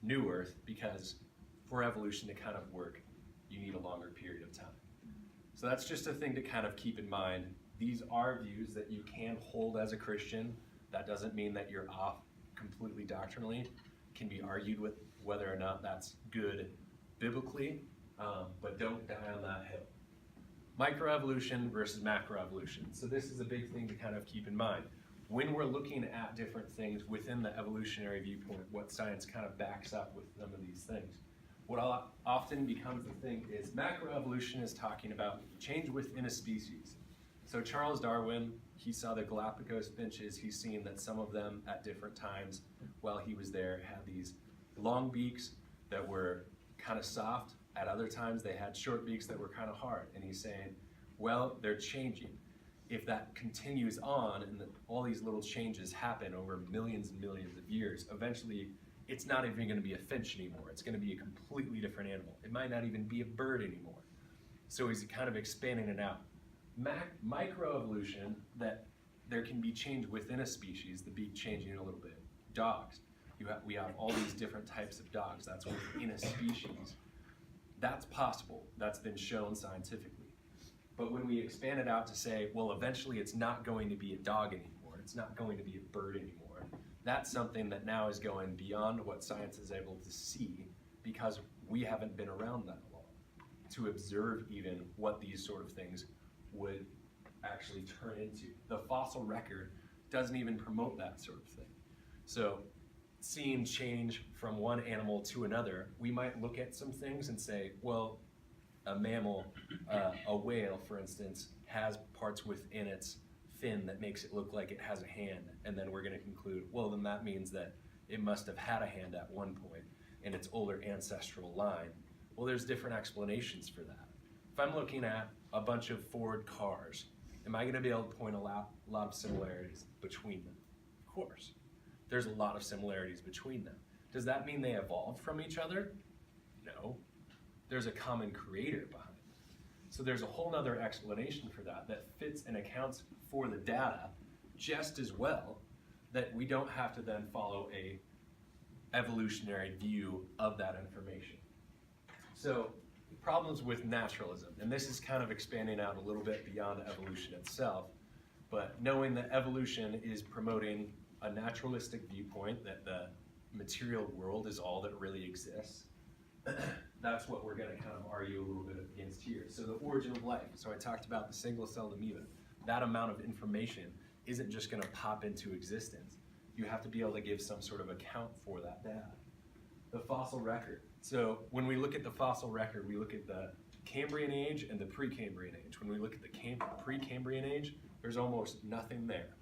New Earth, because for evolution to kind of work, you need a longer period of time. So that's just a thing to kind of keep in mind. These are views that you can hold as a Christian. That doesn't mean that you're off completely doctrinally. It can be argued with whether or not that's good biblically, but don't die on that hill. Microevolution versus macroevolution. So this is a big thing to kind of keep in mind. when we're looking at different things within the evolutionary viewpoint, what science kind of backs up with some of these things, what often becomes the thing is macroevolution is talking about change within a species. So Charles Darwin, he saw the Galapagos finches. He's seen that some of them at different times while he was there had these long beaks that were kind of soft. At other times they had short beaks that were kind of hard. And he's saying, well, they're changing. If that continues on and all these little changes happen over millions and millions of years, eventually it's not even going to be a finch anymore. It's going to be a completely different animal. It might not even be a bird anymore. So he's kind of expanding it out. Microevolution, that there can be change within a species, the beak changing a little bit. Dogs, we have all these different types of dogs. That's within a species. That's possible. That's been shown scientifically. But when we expand it out to say, well, eventually it's not going to be a dog anymore, it's not going to be a bird anymore, that's something that now is going beyond what science is able to see because we haven't been around that long to observe even what these sort of things would actually turn into. The fossil record doesn't even promote that sort of thing. So seeing change from one animal to another, we might look at some things and say, well, a mammal, a whale, for instance, has parts within its fin that makes it look like it has a hand, and then we're going to conclude, well, then that means that it must have had a hand at one point in its older ancestral line. Well, there's different explanations for that. If I'm looking at a bunch of Ford cars, am I going to be able to point a lot of similarities between them? Of course. There's a lot of similarities between them. Does that mean they evolved from each other? No. There's a common creator behind it. So there's a whole nother explanation for that that fits and accounts for the data just as well, that we don't have to then follow a evolutionary view of that information. So problems with naturalism, and this is kind of expanding out a little bit beyond evolution itself, but knowing that evolution is promoting a naturalistic viewpoint that the material world is all that really exists, that's what we're going to kind of argue a little bit against here. So the origin of life. So I talked about the single-celled amoeba. That amount of information isn't just going to pop into existence. You have to be able to give some sort of account for that data. The fossil record. So when we look at the fossil record, we look at the Cambrian age and the Precambrian age. When we look at the Precambrian age, there's almost nothing there.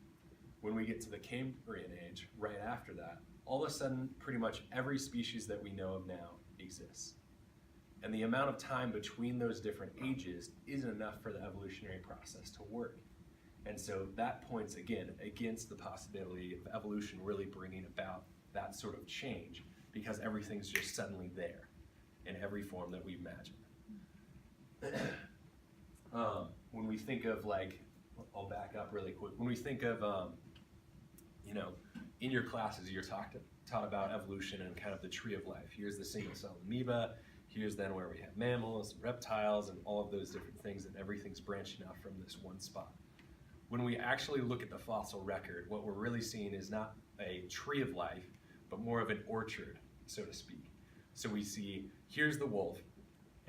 When we get to the Cambrian age, right after that, all of a sudden, pretty much every species that we know of now exists. And the amount of time between those different ages isn't enough for the evolutionary process to work. And so that points, again, against the possibility of evolution really bringing about that sort of change, because everything's just suddenly there in every form that we imagine. When we think of, like, I'll back up really quick. When we think of, in your classes, you're taught about evolution and kind of the tree of life. Here's the single-celled amoeba. Here's then where we have mammals, and reptiles, and all of those different things, and everything's branching out from this one spot. When we actually look at the fossil record, what we're really seeing is not a tree of life, but more of an orchard, so to speak. So we see, here's the wolf,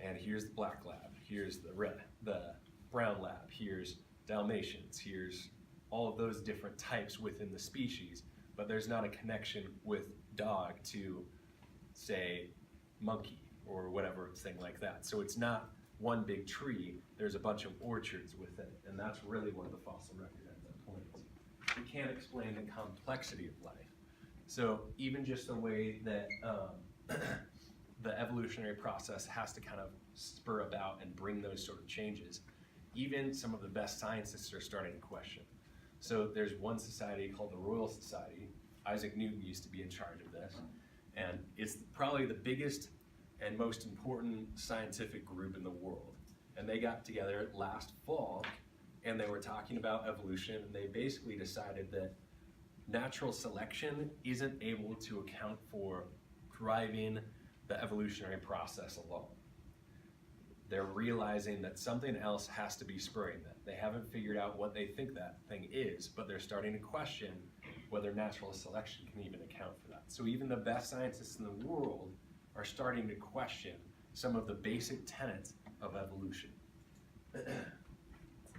and here's the black lab, here's the brown lab, here's Dalmatians, here's all of those different types within the species, but there's not a connection with dog to, say, monkey or whatever thing like that. So it's not one big tree, there's a bunch of orchards within it, and that's really what the fossil record ends up pointing to. We can't explain the complexity of life. So even just the way that the evolutionary process has to kind of spur about and bring those sort of changes, even some of the best scientists are starting to question. So there's one society called the Royal Society. Isaac Newton used to be in charge of this, and it's probably the biggest and most important scientific group in the world. And they got together last fall, and they were talking about evolution, and they basically decided that natural selection isn't able to account for driving the evolutionary process alone. They're realizing that something else has to be spurring that. They haven't figured out what they think that thing is, but they're starting to question whether natural selection can even account for that. So even the best scientists in the world are starting to question some of the basic tenets of evolution.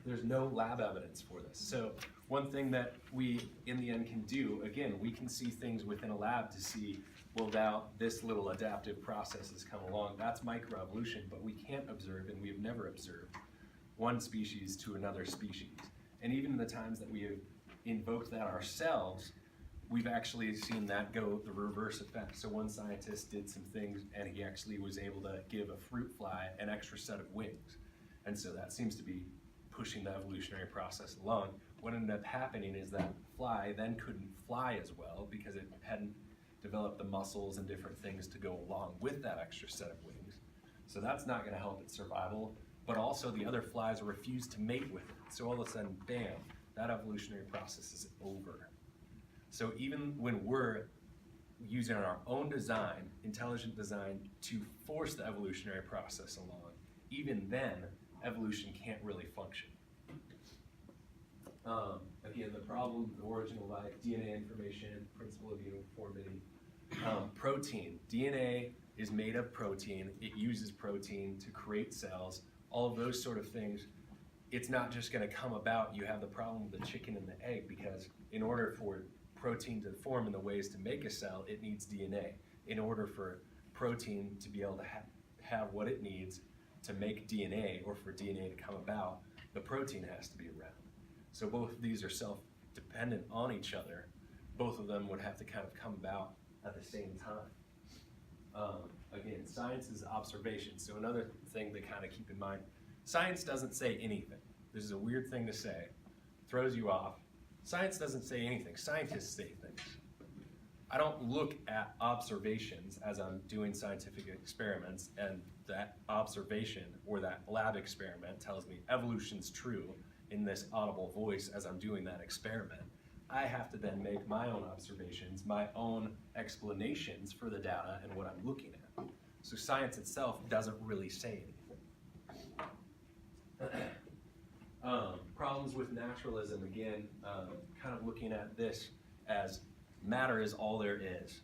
There's no lab evidence for this. So one thing that we, in the end, can do, again, we can see things within a lab to see, well, now this little adaptive process has come along. That's microevolution, but we can't observe, and we have never observed, one species to another species. And even in the times that we have invoked that ourselves, we've actually seen that go the reverse effect. So one scientist did some things, and he actually was able to give a fruit fly an extra set of wings. And so that seems to be pushing the evolutionary process along. What ended up happening is that fly then couldn't fly as well because it hadn't developed the muscles and different things to go along with that extra set of wings. So that's not going to help its survival, but also the other flies refuse to mate with it. So all of a sudden, bam, that evolutionary process is over. So even when we're using our own design, intelligent design, to force the evolutionary process along, even then, evolution can't really function. Again, the problem, the origin of life, DNA information, principle of uniformity, protein. DNA is made of protein. It uses protein to create cells. All of those sort of things. It's not just going to come about. You have the problem with the chicken and the egg, because in order for protein to form in the ways to make a cell, it needs DNA. In order for protein to be able to have what it needs to make DNA, or for DNA to come about, the protein has to be around. So both of these are self-dependent on each other. Both of them would have to kind of come about at the same time. Again, science is observation. So another thing to kind of keep in mind, science doesn't say anything. This is a weird thing to say, throws you off. Science doesn't say anything. Scientists say things. I don't look at observations as I'm doing scientific experiments and that observation or that lab experiment tells me evolution's true in this audible voice as I'm doing that experiment. I have to then make my own observations, my own explanations for the data and what I'm looking at. So science itself doesn't really say anything. Problems with naturalism, again, kind of looking at this as matter is all there is.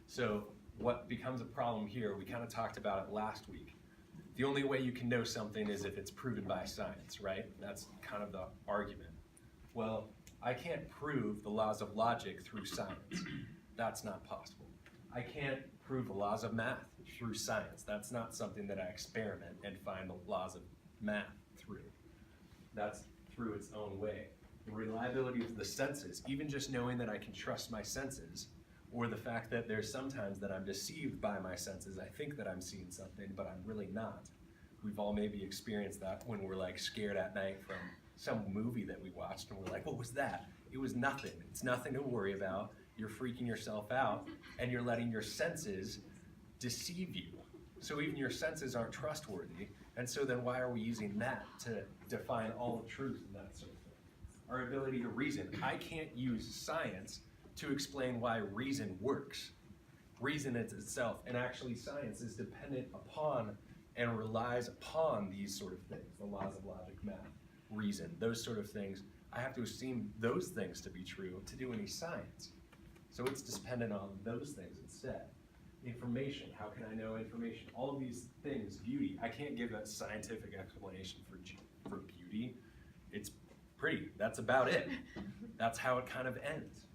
So what becomes a problem here, we kind of talked about it last week. The only way you can know something is if it's proven by science, right? That's kind of the argument. Well, I can't prove the laws of logic through science. That's not possible. I can't prove the laws of math through science. That's not something that I experiment and find the laws of math through. That's through its own way. The reliability of the senses, even just knowing that I can trust my senses, or the fact that there's sometimes that I'm deceived by my senses. I think that I'm seeing something, but I'm really not. We've all maybe experienced that when we're like scared at night from some movie that we watched and we're like, what was that? It was nothing. It's nothing to worry about. You're freaking yourself out and you're letting your senses deceive you. So even your senses aren't trustworthy. And so then why are we using that to define all the truth and that sort of thing? Our ability to reason. I can't use science to explain why reason works. Reason is itself, and actually science is dependent upon and relies upon these sort of things, the laws of logic, math, reason, those sort of things. I have to assume those things to be true to do any science. So it's dependent on those things instead. Information, how can I know information? All of these things, beauty, I can't give a scientific explanation for beauty. It's pretty, that's about it. That's how it kind of ends.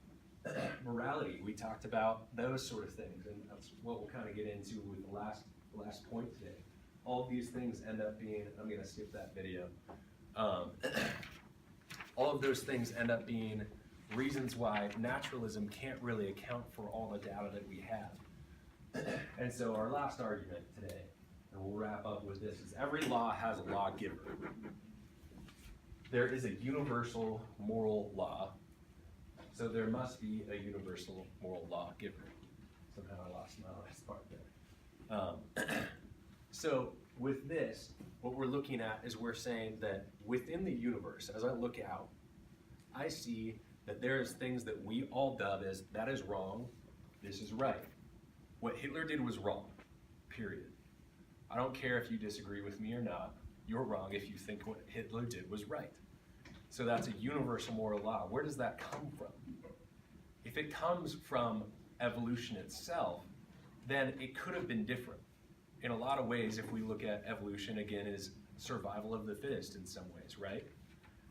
Morality, we talked about those sort of things, and that's what we'll kind of get into with the last point today. All of these things end up being, I'm going to skip that video. All of those things end up being reasons why naturalism can't really account for all the data that we have. And so our last argument today, and we'll wrap up with this, is every law has a lawgiver. There is a universal moral law. So there must be a universal moral lawgiver. Somehow I lost my last part there. So with this, what we're looking at is we're saying that within the universe, as I look out, I see that there's things that we all dub as, that is wrong, this is right. What Hitler did was wrong, period. I don't care if you disagree with me or not, you're wrong if you think what Hitler did was right. So that's a universal moral law. Where does that come from? If it comes from evolution itself, then it could have been different. In a lot of ways, if we look at evolution, again, as survival of the fittest in some ways, right?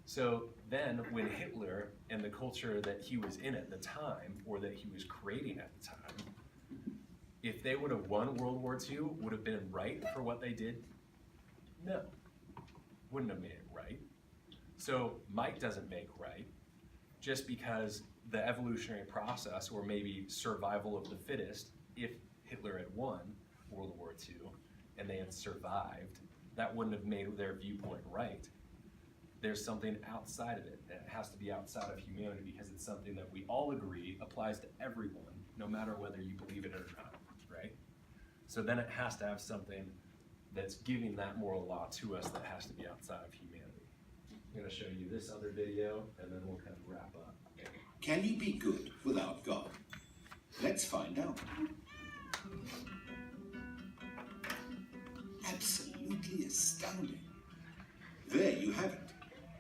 So then when Hitler and the culture that he was in at the time, or that he was creating at the time, if they would have won World War II, would have been right for what they did? No. Wouldn't have made it right. So might doesn't make right just because the evolutionary process, or maybe survival of the fittest, if Hitler had won World War II and they had survived, that wouldn't have made their viewpoint right. There's something outside of it, and it has to be outside of humanity because it's something that we all agree applies to everyone, no matter whether you believe it or not, right? So then it has to have something that's giving that moral law to us that has to be outside of humanity. I'm going to show you this other video, and then we'll kind of wrap up. Can you be good without God? Let's find out. Absolutely astounding. There you have it.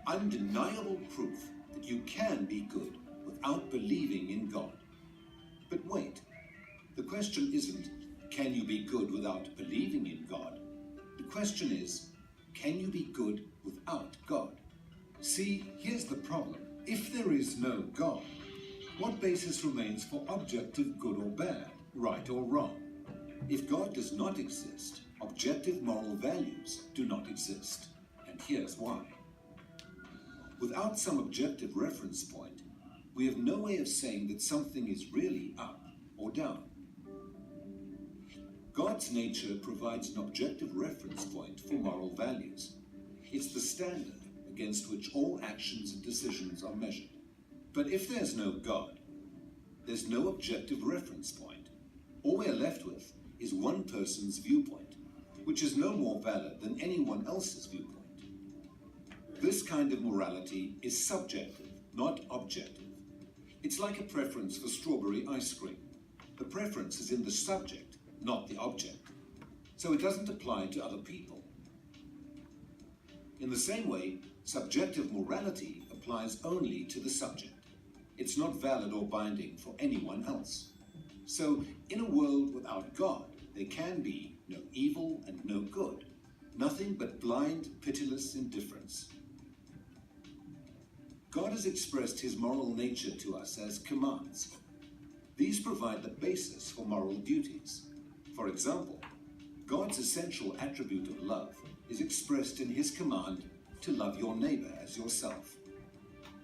Undeniable proof that you can be good without believing in God. But wait, the question isn't, can you be good without believing in God? The question is, can you be good without God? See, here's the problem. If there is no God, what basis remains for objective good or bad, right or wrong? If God does not exist, objective moral values do not exist. And here's why. Without some objective reference point, we have no way of saying that something is really up or down. God's nature provides an objective reference point for moral values. It's the standard against which all actions and decisions are measured. But if there's no God, there's no objective reference point. All we're left with is one person's viewpoint, which is no more valid than anyone else's viewpoint. This kind of morality is subjective, not objective. It's like a preference for strawberry ice cream. The preference is in the subject, not the object. So it doesn't apply to other people. In the same way, subjective morality applies only to the subject. It's not valid or binding for anyone else. So, in a world without God, there can be no evil and no good, nothing but blind, pitiless indifference. God has expressed his moral nature to us as commands. These provide the basis for moral duties. For example, God's essential attribute of love is expressed in his command to love your neighbor as yourself.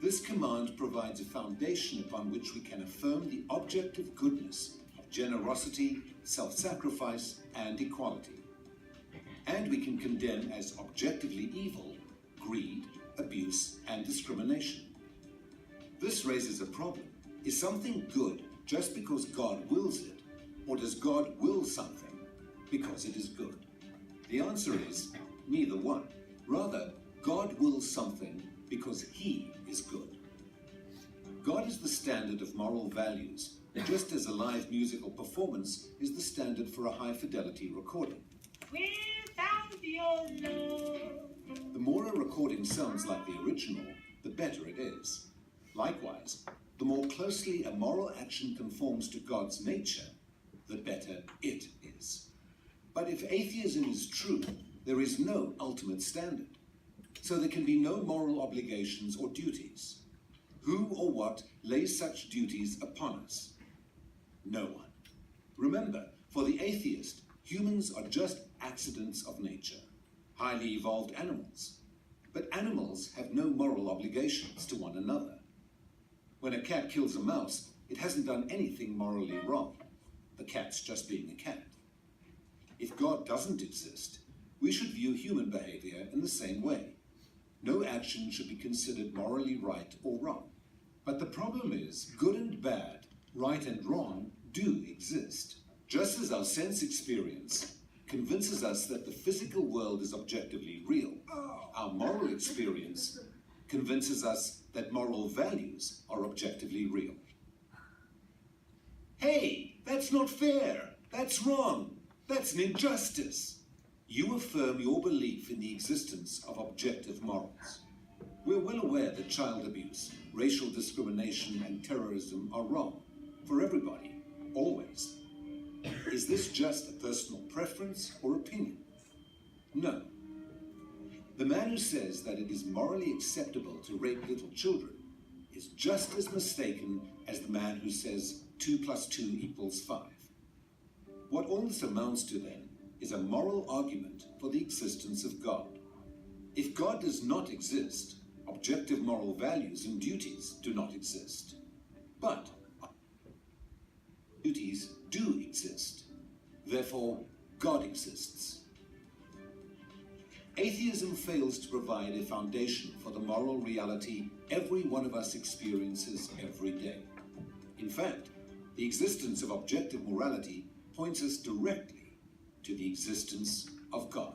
This command provides a foundation upon which we can affirm the objective goodness of generosity, self-sacrifice, and equality. And we can condemn as objectively evil greed, abuse, and discrimination. This raises a problem. Is something good just because God wills it, or does God will something because it is good? The answer is neither one. Rather, God wills something because he is good. God is the standard of moral values, just as a live musical performance is the standard for a high-fidelity recording. Without your love. The more a recording sounds like the original, the better it is. Likewise, the more closely a moral action conforms to God's nature, the better it is. But if atheism is true, there is no ultimate standard. So there can be no moral obligations or duties. Who or what lays such duties upon us? No one. Remember, for the atheist, humans are just accidents of nature, highly evolved animals. But animals have no moral obligations to one another. When a cat kills a mouse, it hasn't done anything morally wrong. The cat's just being a cat. If God doesn't exist, we should view human behavior in the same way. No action should be considered morally right or wrong. But the problem is, good and bad, right and wrong, do exist. Just as our sense experience convinces us that the physical world is objectively real, our moral experience convinces us that moral values are objectively real. Hey, that's not fair. That's wrong. That's an injustice. You affirm your belief in the existence of objective morals. We're well aware that child abuse, racial discrimination, and terrorism are wrong for everybody, always. Is this just a personal preference or opinion? No. The man who says that it is morally acceptable to rape little children is just as mistaken as the man who says 2 + 2 = 5. What all this amounts to, then, is a moral argument for the existence of God. If God does not exist, objective moral values and duties do not exist. But duties do exist. Therefore, God exists. Atheism fails to provide a foundation for the moral reality every one of us experiences every day. In fact, the existence of objective morality points us directly to the existence of God.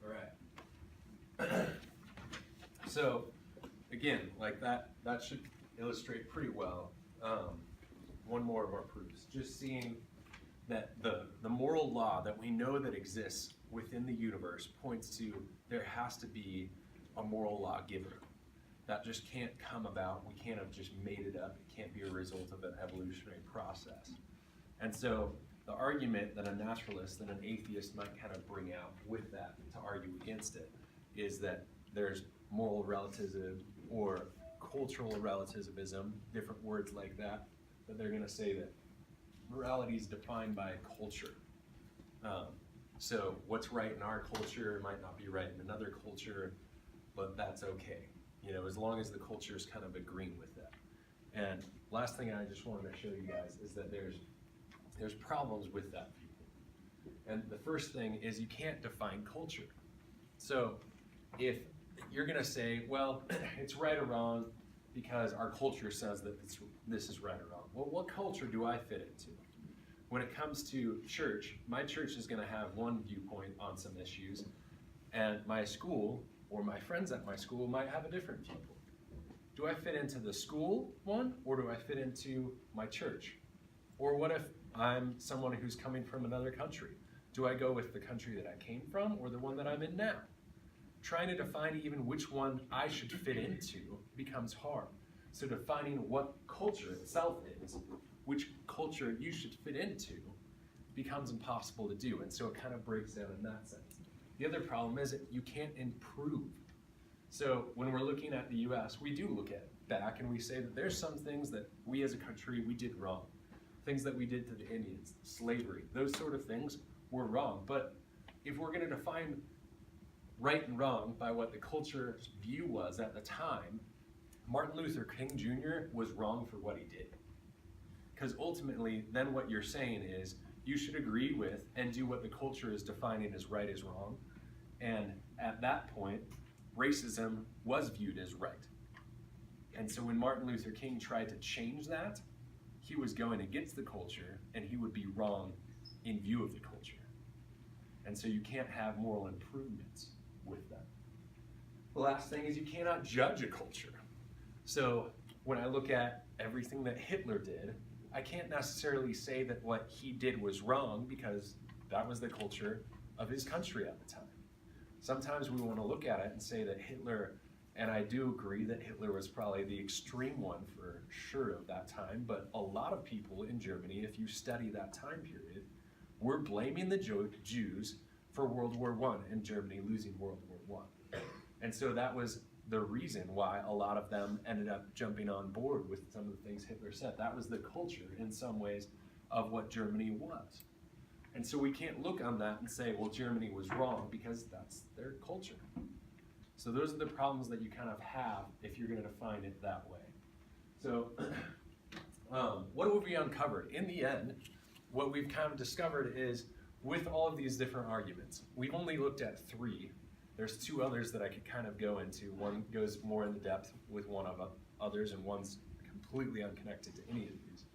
All right. So, again, like that should illustrate pretty well one more of our proofs. Just seeing that the moral law that we know that exists within the universe points to there has to be a moral lawgiver. That just can't come about. We can't have just made it up. It can't be a result of an evolutionary process. And so the argument that a naturalist and an atheist might kind of bring out with that to argue against it is that there's moral relativism or cultural relativism, different words like that they're going to say that morality is defined by culture. So what's right in our culture might not be right in another culture, but that's okay, as long as the culture is kind of agreeing with that. And last thing I just wanted to show you guys is that there's problems with that view. And the first thing is you can't define culture. So if you're going to say, well, it's right or wrong because our culture says that this is right or wrong. Well, what culture do I fit into? When it comes to church, my church is going to have one viewpoint on some issues, and my school or my friends at my school might have a different viewpoint. Do I fit into the school one, or do I fit into my church? Or what if I'm someone who's coming from another country? Do I go with the country that I came from or the one that I'm in now? Trying to define even which one I should fit into becomes hard. So defining what culture itself is, which culture you should fit into, becomes impossible to do. And so it kind of breaks down in that sense. The other problem is that you can't improve. So when we're looking at the US, we do look at back and we say that there's some things that we as a country, we did wrong. Things that we did to the Indians, slavery, those sort of things were wrong. But if we're going to define right and wrong by what the culture's view was at the time, Martin Luther King Jr. was wrong for what he did. Because ultimately, then what you're saying is you should agree with and do what the culture is defining as right as wrong. And at that point, racism was viewed as right. And so when Martin Luther King tried to change that, he was going against the culture and he would be wrong in view of the culture. And so you can't have moral improvements with that. The last thing is you cannot judge a culture. So when I look at everything that Hitler did, I can't necessarily say that what he did was wrong because that was the culture of his country at the time. Sometimes we want to look at it and say that Hitler, and I do agree that Hitler was probably the extreme one for sure of that time, but a lot of people in Germany, if you study that time period, were blaming the Jews for World War I and Germany losing World War I. And so that was the reason why a lot of them ended up jumping on board with some of the things Hitler said. That was the culture, in some ways, of what Germany was. And so we can't look on that and say, well, Germany was wrong, because that's their culture. So those are the problems that you kind of have if you're going to define it that way. So what have we uncovered? In the end, what we've kind of discovered is, with all of these different arguments, we've only looked at 3. There's 2 others that I could kind of go into. One goes more into depth with one of others, and one's completely unconnected to any of these.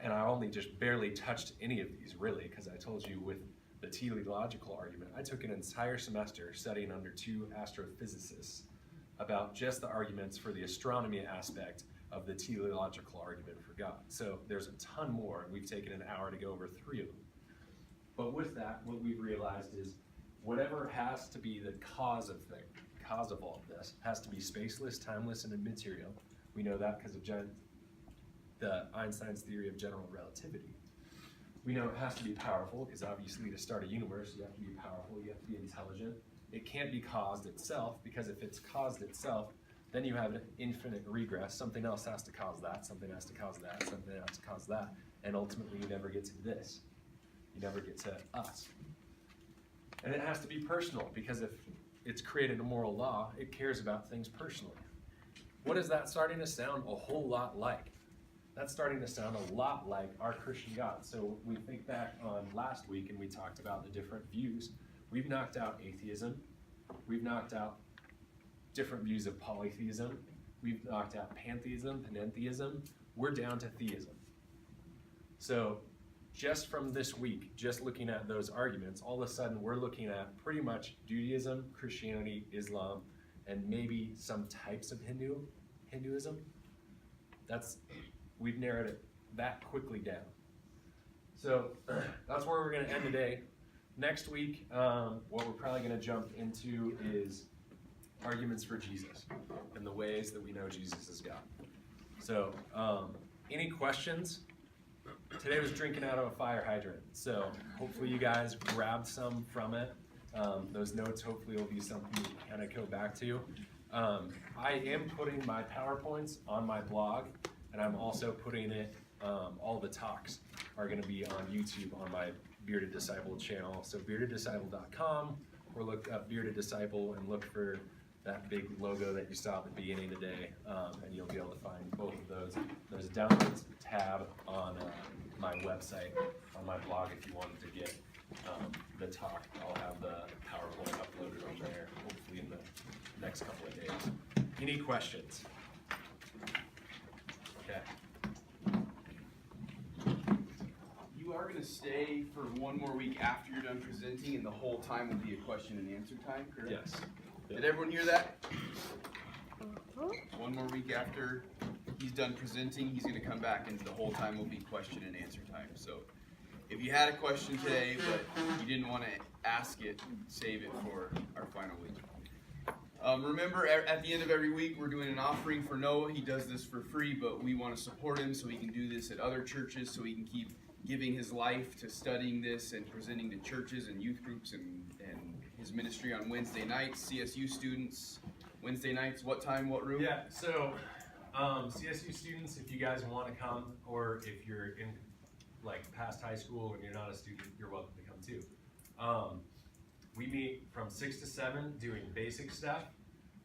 And I only just barely touched any of these, really, because I told you with the teleological argument, I took an entire semester studying under 2 astrophysicists about just the arguments for the astronomy aspect of the teleological argument for God. So there's a ton more, and we've taken an hour to go over 3 of them. But with that, what we've realized is whatever has to be the cause of all of this has to be spaceless, timeless, and immaterial. We know that because of the Einstein's theory of general relativity. We know it has to be powerful, because obviously to start a universe, you have to be powerful, you have to be intelligent. It can't be caused itself, because if it's caused itself, then you have an infinite regress. Something else has to cause that, something has to cause that, something has to cause that, and ultimately you never get to this. You never get to us. And it has to be personal, because if it's created a moral law, it cares about things personally. What is that starting to sound a whole lot like? That's starting to sound a lot like our Christian God. So we think back on last week and we talked about the different views. We've knocked out atheism. We've knocked out different views of polytheism. We've knocked out pantheism, panentheism. We're down to theism. So just from this week, just looking at those arguments, all of a sudden we're looking at pretty much Judaism, Christianity, Islam, and maybe some types of Hinduism. We've narrowed it that quickly down. So that's where we're going to end today. Next week, what we're probably going to jump into is arguments for Jesus and the ways that we know Jesus is God. So any questions? Today was drinking out of a fire hydrant, so hopefully you guys grabbed some from it. Those notes hopefully will be something you kind of go back to. I am putting my PowerPoints on my blog, and I'm also putting it, all the talks are going to be on YouTube on my Bearded Disciple channel. So beardeddisciple.com, or look up Bearded Disciple and look for that big logo that you saw at the beginning today, and you'll be able to find both of those. There's a downloads tab on my website, on my blog, if you wanted to get the talk. I'll have the PowerPoint uploaded on there, hopefully in the next couple of days. Any questions? Okay. You are going to stay for one more week after you're done presenting, and the whole time will be a question and answer time, correct? Yes. Did everyone hear that? One more week after he's done presenting, he's going to come back, and the whole time will be question and answer time. So if you had a question today, but you didn't want to ask it, save it for our final week. Remember, at the end of every week, we're doing an offering for Noah. He does this for free, but we want to support him so he can do this at other churches, so he can keep giving his life to studying this and presenting to churches and youth groups, and his ministry on Wednesday nights. CSU students, Wednesday nights, what time, what room? Yeah, so CSU students, if you guys want to come, or if you're in past high school and you're not a student, you're welcome to come too. We meet from 6 to 7 doing basic stuff,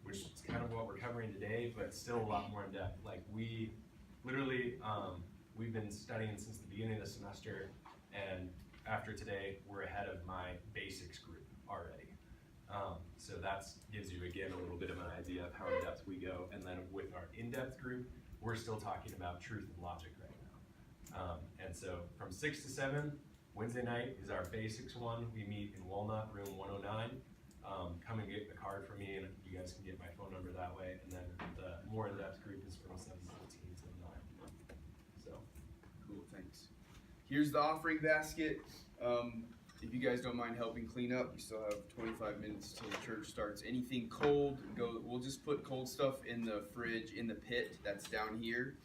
which is kind of what we're covering today, but still a lot more in depth. We literally, we've been studying since the beginning of the semester, and after today, we're ahead of my basics group already. So that gives you, again, a little bit of an idea of how in depth we go. And then with our in-depth group, we're still talking about truth and logic right now. And so from 6 to 7, Wednesday night is our basics one. We meet in Walnut, room 109. Come and get the card from me, and you guys can get my phone number that way. And then the more in-depth group is from 7:15 to 9. So, Cool, thanks. Here's the offering basket. If you guys don't mind helping clean up, we still have 25 minutes till church starts. Anything cold, we'll just put cold stuff in the fridge, in the pit that's down here.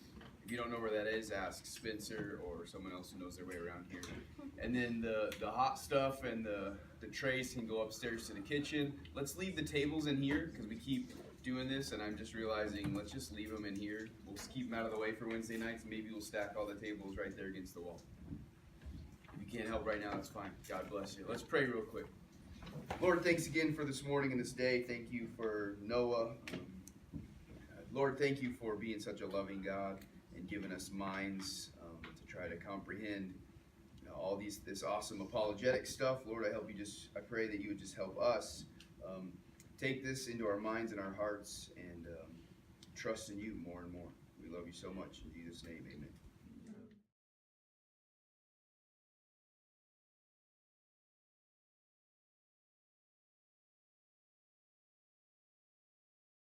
If you don't know where that is, ask Spencer or someone else who knows their way around here. And then the hot stuff and the trays can go upstairs to the kitchen. Let's leave the tables in here, because we keep doing this, and I'm just realizing, let's just leave them in here. We'll just keep them out of the way for Wednesday nights. Maybe we'll stack all the tables right there against the wall. If you can't help right now, that's fine. God bless you. Let's pray real quick. Lord, thanks again for this morning and this day. Thank you for Noah. Lord, thank you for being such a loving God and giving us minds to try to comprehend all this awesome apologetic stuff. Lord, I pray that you would just help us take this into our minds and our hearts and trust in you more and more. We love you so much. In Jesus' name, amen.